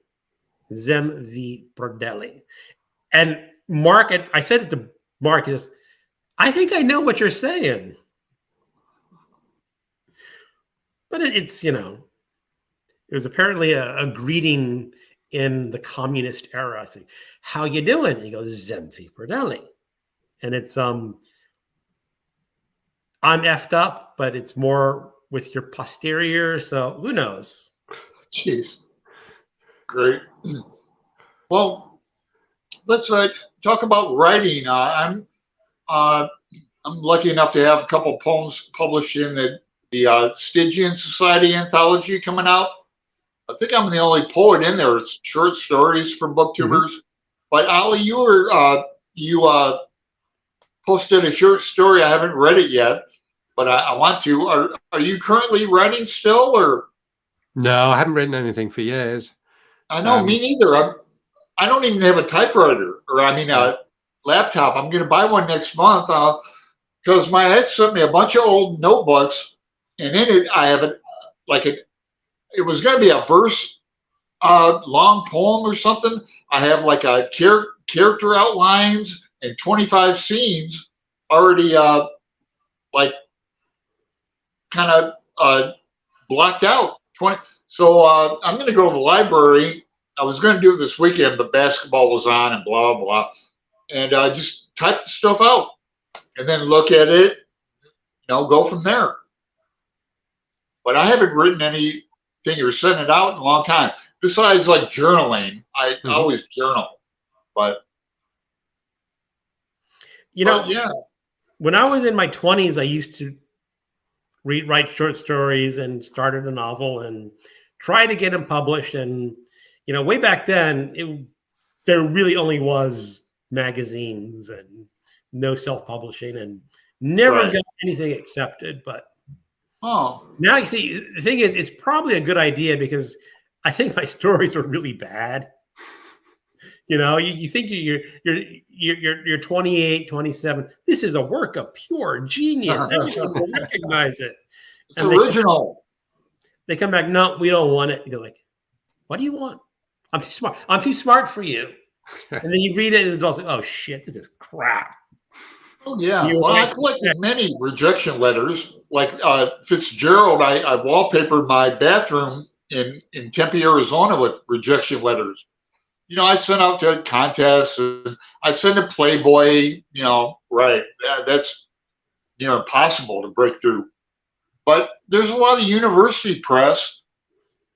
Zemvi Prdeli. And Mark, I said it to Mark, he says, I think I know what you're saying. But it's, it was apparently a greeting in the communist era. I say, how you doing? And he goes, Zemfi Prdeli. And it's, I'm effed up, but it's more with your posterior. So who knows? Jeez. Great. Well, let's talk about writing. I'm lucky enough to have a couple poems published in the Stygian Society anthology coming out. I think I'm the only poet in there. It's short stories from booktubers. Mm-hmm. But Olly, you posted a short story. I haven't read it yet, but I want to. Are you currently writing still, or? No, I haven't written anything for years. I know, me neither. I don't even have a typewriter, or a laptop. I'm going to buy one next month because my ex sent me a bunch of old notebooks, and in it I have it was going to be a verse, long poem or something. I have like a character outlines and 25 scenes already kind of blocked out. So I'm going to go to the library. I was going to do it this weekend, but basketball was on and blah, blah, and just type the stuff out and then look at it, go from there. But I haven't written anything or sent it out in a long time. Besides like journaling, I always journal, but yeah. When I was in my 20s, I used to write short stories and started a novel and try to get them published. And way back then, there really only was magazines and no self-publishing, and never got anything accepted. But now you see, the thing is, it's probably a good idea because I think my stories are really bad. You think you're 28, 27. This is a work of pure genius. Everyone will recognize it. It's original. They come back, no, we don't want it. You're like, what do you want? I'm too smart. I'm too smart for you. And then you read it, and it's also, oh shit, this is crap. Oh yeah. Well, I collected many rejection letters. Like Fitzgerald, I wallpapered my bathroom in Tempe, Arizona with rejection letters. I sent out to contests, and I sent to Playboy, that's, impossible to break through. But there's a lot of university press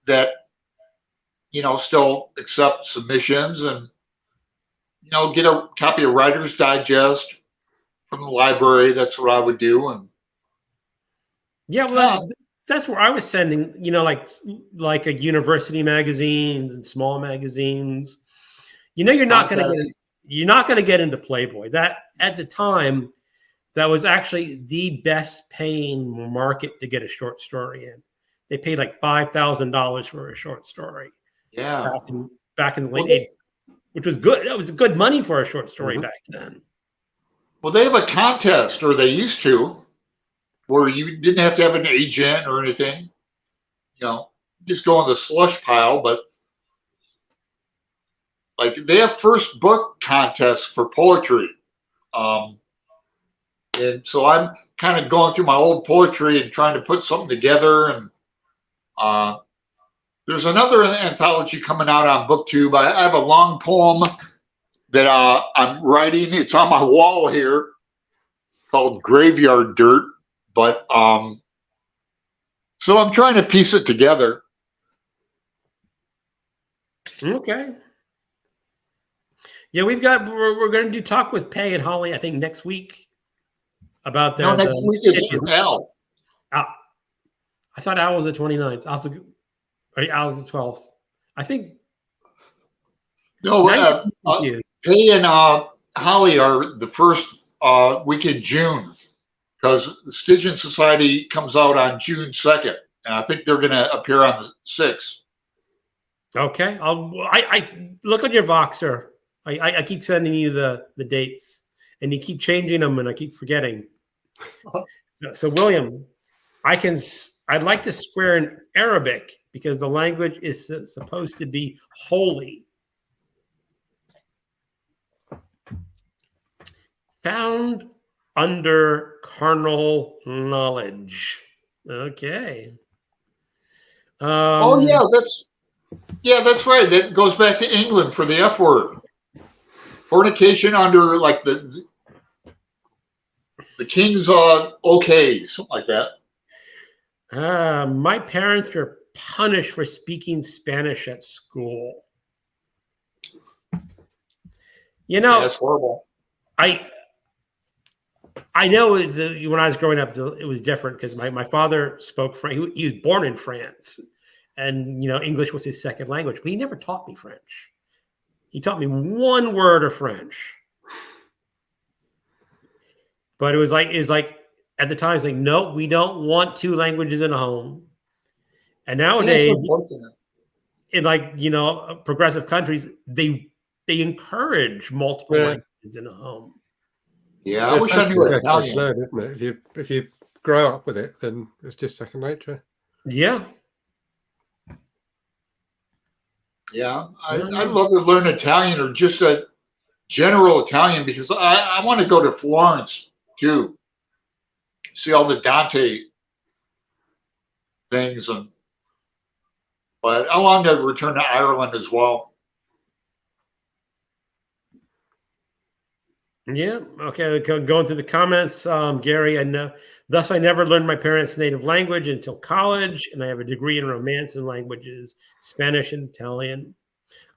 that, still accept submissions and, get a copy of Writer's Digest from the library. That's what I would do. And yeah, well, that's where I was sending, like a university magazines and small magazines. You're not going to get into Playboy. That at the time, that was actually the best paying market to get a short story in. They paid like $5,000 for a short story. Yeah, back in the late 80s, which was good. That was good money for a short story back then. Well, they have a contest, or they used to, where you didn't have to have an agent or anything. You know, just go on the slush pile. But like they have first book contests for poetry. And so I'm kind of going through my old poetry and trying to put something together. And there's another anthology coming out on BookTube. I have a long poem that I'm writing. It's on my wall here called Graveyard Dirt. But so I'm trying to piece it together. Okay. Yeah, we're going to do talk with Pay and Holly, I think, next week about their. No, next week is Al. I thought Al was the 29th. Al was the 12th. I think. No, Pay and Holly are the first week in June because the Stygian Society comes out on June 2nd, and I think they're going to appear on the 6th. Okay, I look on your Voxer. I keep sending you the dates, and you keep changing them, and I keep forgetting. So William, I'd like to swear in Arabic because the language is supposed to be holy. Found under carnal knowledge. Okay. Oh yeah, that's right. That goes back to England for the F word. Fornication under like the king's okay, something like that. My parents were punished for speaking Spanish at school. You know, that's horrible. I know when I was growing up, it was different because my father spoke French. He was born in France, and English was his second language. But he never taught me French. He taught me one word of French. But it was like at the time, it's like, no, we don't want two languages in a home. And nowadays, in progressive countries, they encourage multiple languages in a home. Yeah, I wish I knew Italian. Learn, isn't it? If you grow up with it, then it's just second nature. Yeah. Yeah, I'd love to learn Italian or just a general Italian because I want to go to Florence too, see all the Dante things, but I want to return to Ireland as well. Yeah. Okay. Going through the comments, Gary. Thus, I never learned my parents' native language until college, and I have a degree in Romance and languages, Spanish and Italian.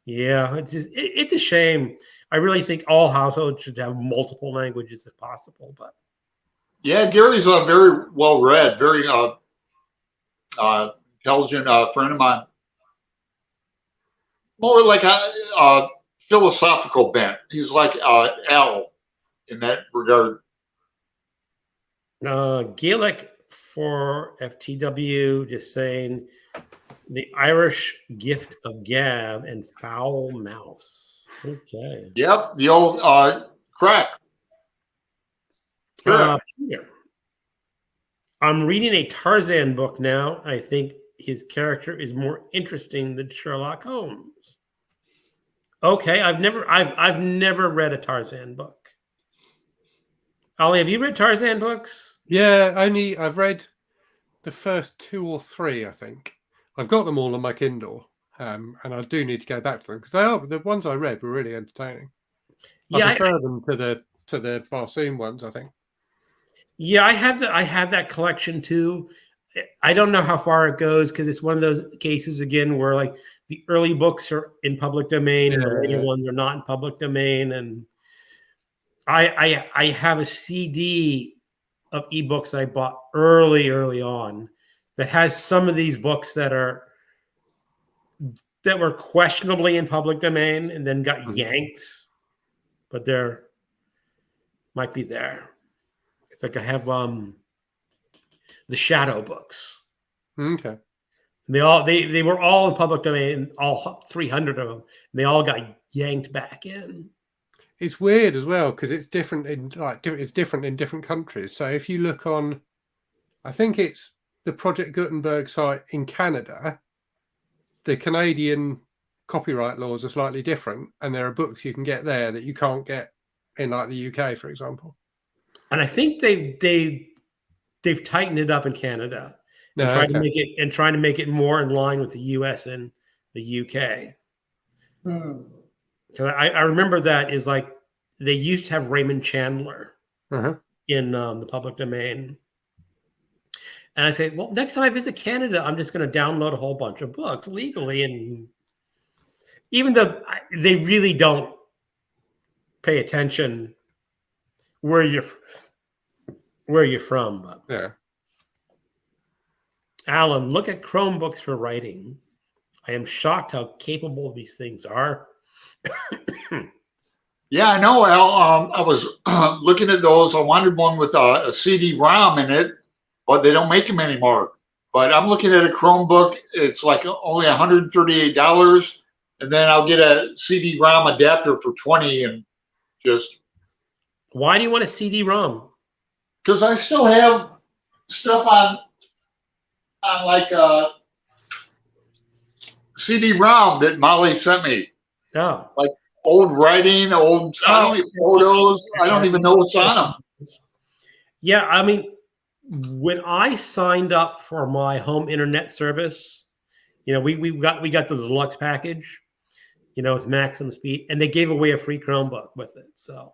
Yeah, it's a shame. I really think all households should have multiple languages if possible. But yeah, Gary's a very well read, very intelligent friend of mine. More like a philosophical bent. He's like Al in that regard. Gaelic for FTW, just saying the Irish gift of gab and foul mouths. Okay. Yep, the old crack. Peter. I'm reading a Tarzan book now. I think his character is more interesting than Sherlock Holmes. Okay, I've never read a Tarzan book. Ollie, have you read Tarzan books? Yeah, I've read the first 2 or 3, I think. I've got them all on my Kindle, and I do need to go back to them because the ones I read were really entertaining. Yeah, I prefer them to the Barsoom ones, I think. Yeah, I have that collection too. I don't know how far it goes because it's one of those cases again where like the early books are in public domain and the later ones are not in public domain. And I have a CD of ebooks I bought early on that has some of these books that were questionably in public domain and then got yanked, but they're might be there. It's like I have the Shadow books. Okay. They were all in public domain, all 300 of them. And they all got yanked back in. It's weird as well because it's different in different countries. So if you look on I think it's the Project Gutenberg site in Canada. The Canadian copyright laws are slightly different, and there are books you can get there that you can't get in like the UK, for example. And I think they've tightened it up in Canada and trying to make it more in line with the US and the UK. Because I remember that is like they used to have Raymond Chandler in the public domain. And I say, well, next time I visit Canada, I'm just going to download a whole bunch of books legally. And even though they really don't pay attention where you're from. But. Yeah. Alan, look at Chromebooks for writing. I am shocked how capable these things are. Yeah, I know, Al. I was looking at those. I wanted one with a CD-ROM in it, but they don't make them anymore. But I'm looking at a Chromebook. It's like only $138, and then I'll get a CD-ROM adapter for $20, and just. Why do you want a CD-ROM? Because I still have stuff on like CD-ROM that Molly sent me. Oh, like old writing, photos. I don't even know what's on them. Yeah, I mean, when I signed up for my home internet service, we got the deluxe package, with maximum speed, and they gave away a free Chromebook with it. So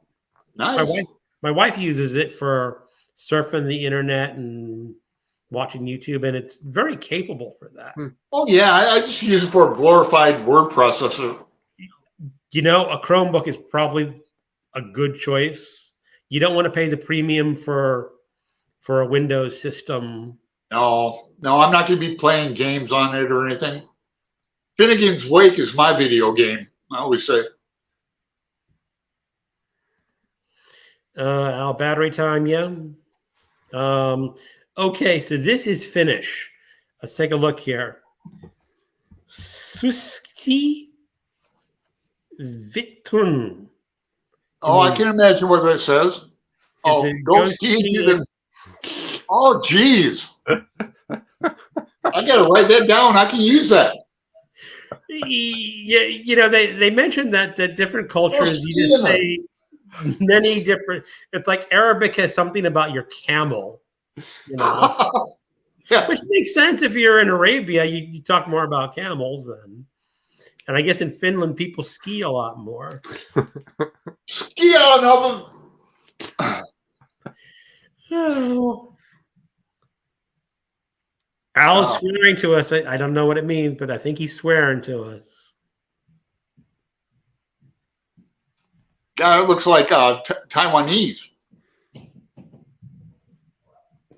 nice. My wife uses it for surfing the internet and watching YouTube, and it's very capable for that. Oh yeah, I just use it for a glorified word processor. A Chromebook is probably a good choice. You don't want to pay the premium for a Windows system. No, I'm not going to be playing games on it or anything. Finnegan's Wake is my video game, I always say. Our battery time, yeah. Okay, so this is Finnish. Let's take a look here. Susti Vittun. Oh, I can imagine what that says. Oh, go skiing to the. Oh, geez. I got to write that down. I can use that. Yeah, they mentioned that different cultures, you just say many different. It's like Arabic has something about your camel, yeah. Which makes sense if you're in Arabia. You talk more about camels then. And I guess in Finland, people ski a lot more. Ski on them. Oh. Al is swearing to us. I don't know what it means, but I think he's swearing to us. God, it looks like Taiwanese.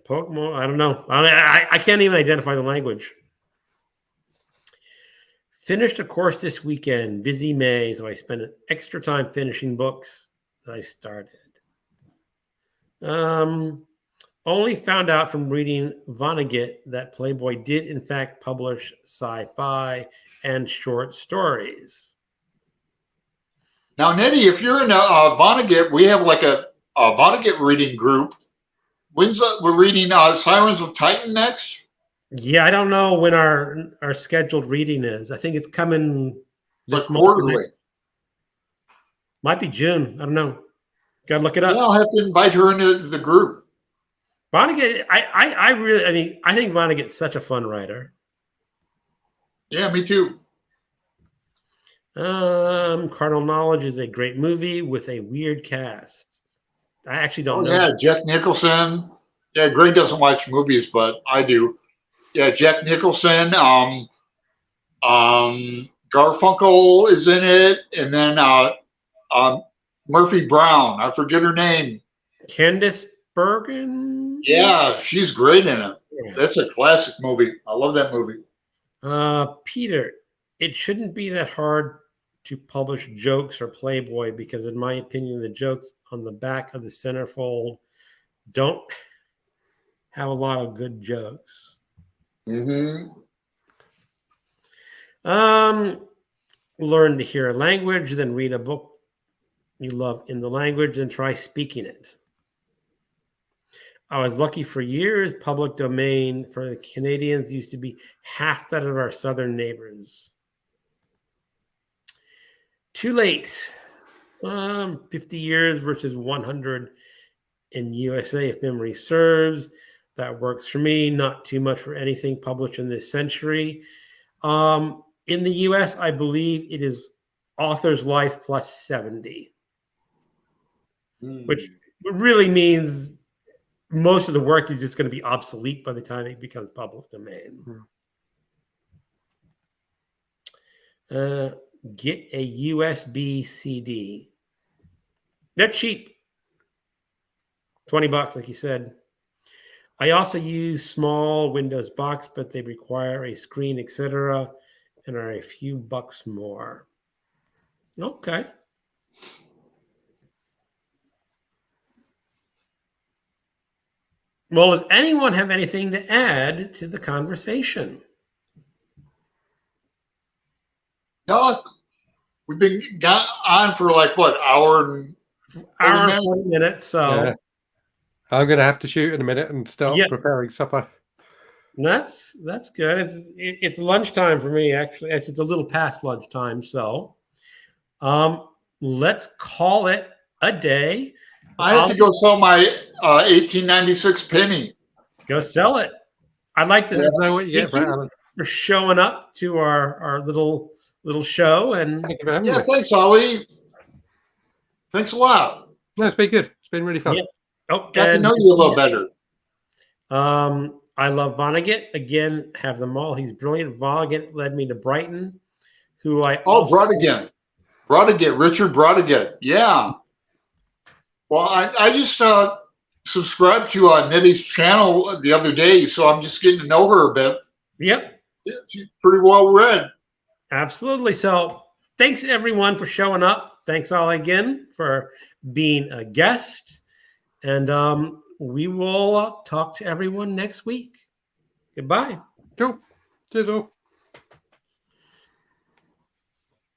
Pokemon? I don't know. I can't even identify the language. Finished a course this weekend. Busy May, so I spent an extra time finishing books that I started. Only found out from reading Vonnegut that Playboy did in fact publish sci-fi and short stories. Now, Nettie, if you're in Vonnegut, we have like a Vonnegut reading group. We're reading Sirens of Titan next? Yeah, I don't know when our scheduled reading is. I think it's coming this quarterly. Might be June. I don't know. Gotta look it up. Yeah, I'll have to invite her into the group. Vonnegut, I think Vonnegut's such a fun writer. Yeah, me too. Carnal Knowledge is a great movie with a weird cast. I actually don't know. Yeah, Jack Nicholson. Yeah, Greg doesn't watch movies, but I do. Yeah, Jack Nicholson. Garfunkel is in it, and then Murphy Brown. I forget her name. Candice Bergen. Yeah, she's great in it. Yeah. That's a classic movie. I love that movie. Peter, it shouldn't be that hard to publish jokes or Playboy because, in my opinion, the jokes on the back of the centerfold don't have a lot of good jokes. Mm-hmm. Learn to hear a language, then read a book you love in the language, and try speaking it. I was lucky for years. Public domain for the Canadians used to be half that of our southern neighbors. Too late. 50 years versus 100 in USA, if memory serves. That works for me. Not too much for anything published in this century. In the US, I believe it is author's life plus 70, which really means most of the work is just going to be obsolete by the time it becomes public domain. Get a USB CD. They're cheap. $20, like you said. I also use small Windows box, but they require a screen, etc., and are a few bucks more. Okay. Well, does anyone have anything to add to the conversation? No, we've been got on for like what, hour and 40 minutes. So yeah. I'm going to have to shoot in a minute and start preparing supper. That's good. It's lunchtime for me, actually. It's a little past lunchtime, so let's call it a day. I have to go sell my 1896 penny. Go sell it. I'd like to know what you get for Alan. For showing up to our little show. And thank you for having me. Thanks, Olly. Thanks a lot. No, it's been good. It's been really fun. Yeah. Got to know you a little better. I love Vonnegut. Again, have them all. He's brilliant. Vonnegut led me to Brighton, who I Brodigan, Richard Brodigan. Yeah. Well, I just subscribed to Nettie's channel the other day, so I'm just getting to know her a bit. Yep. Yeah, she's pretty well read. Absolutely. So thanks, everyone, for showing up. Thanks, all again, for being a guest. And we will talk to everyone next week. Goodbye. Cool. Cheers all.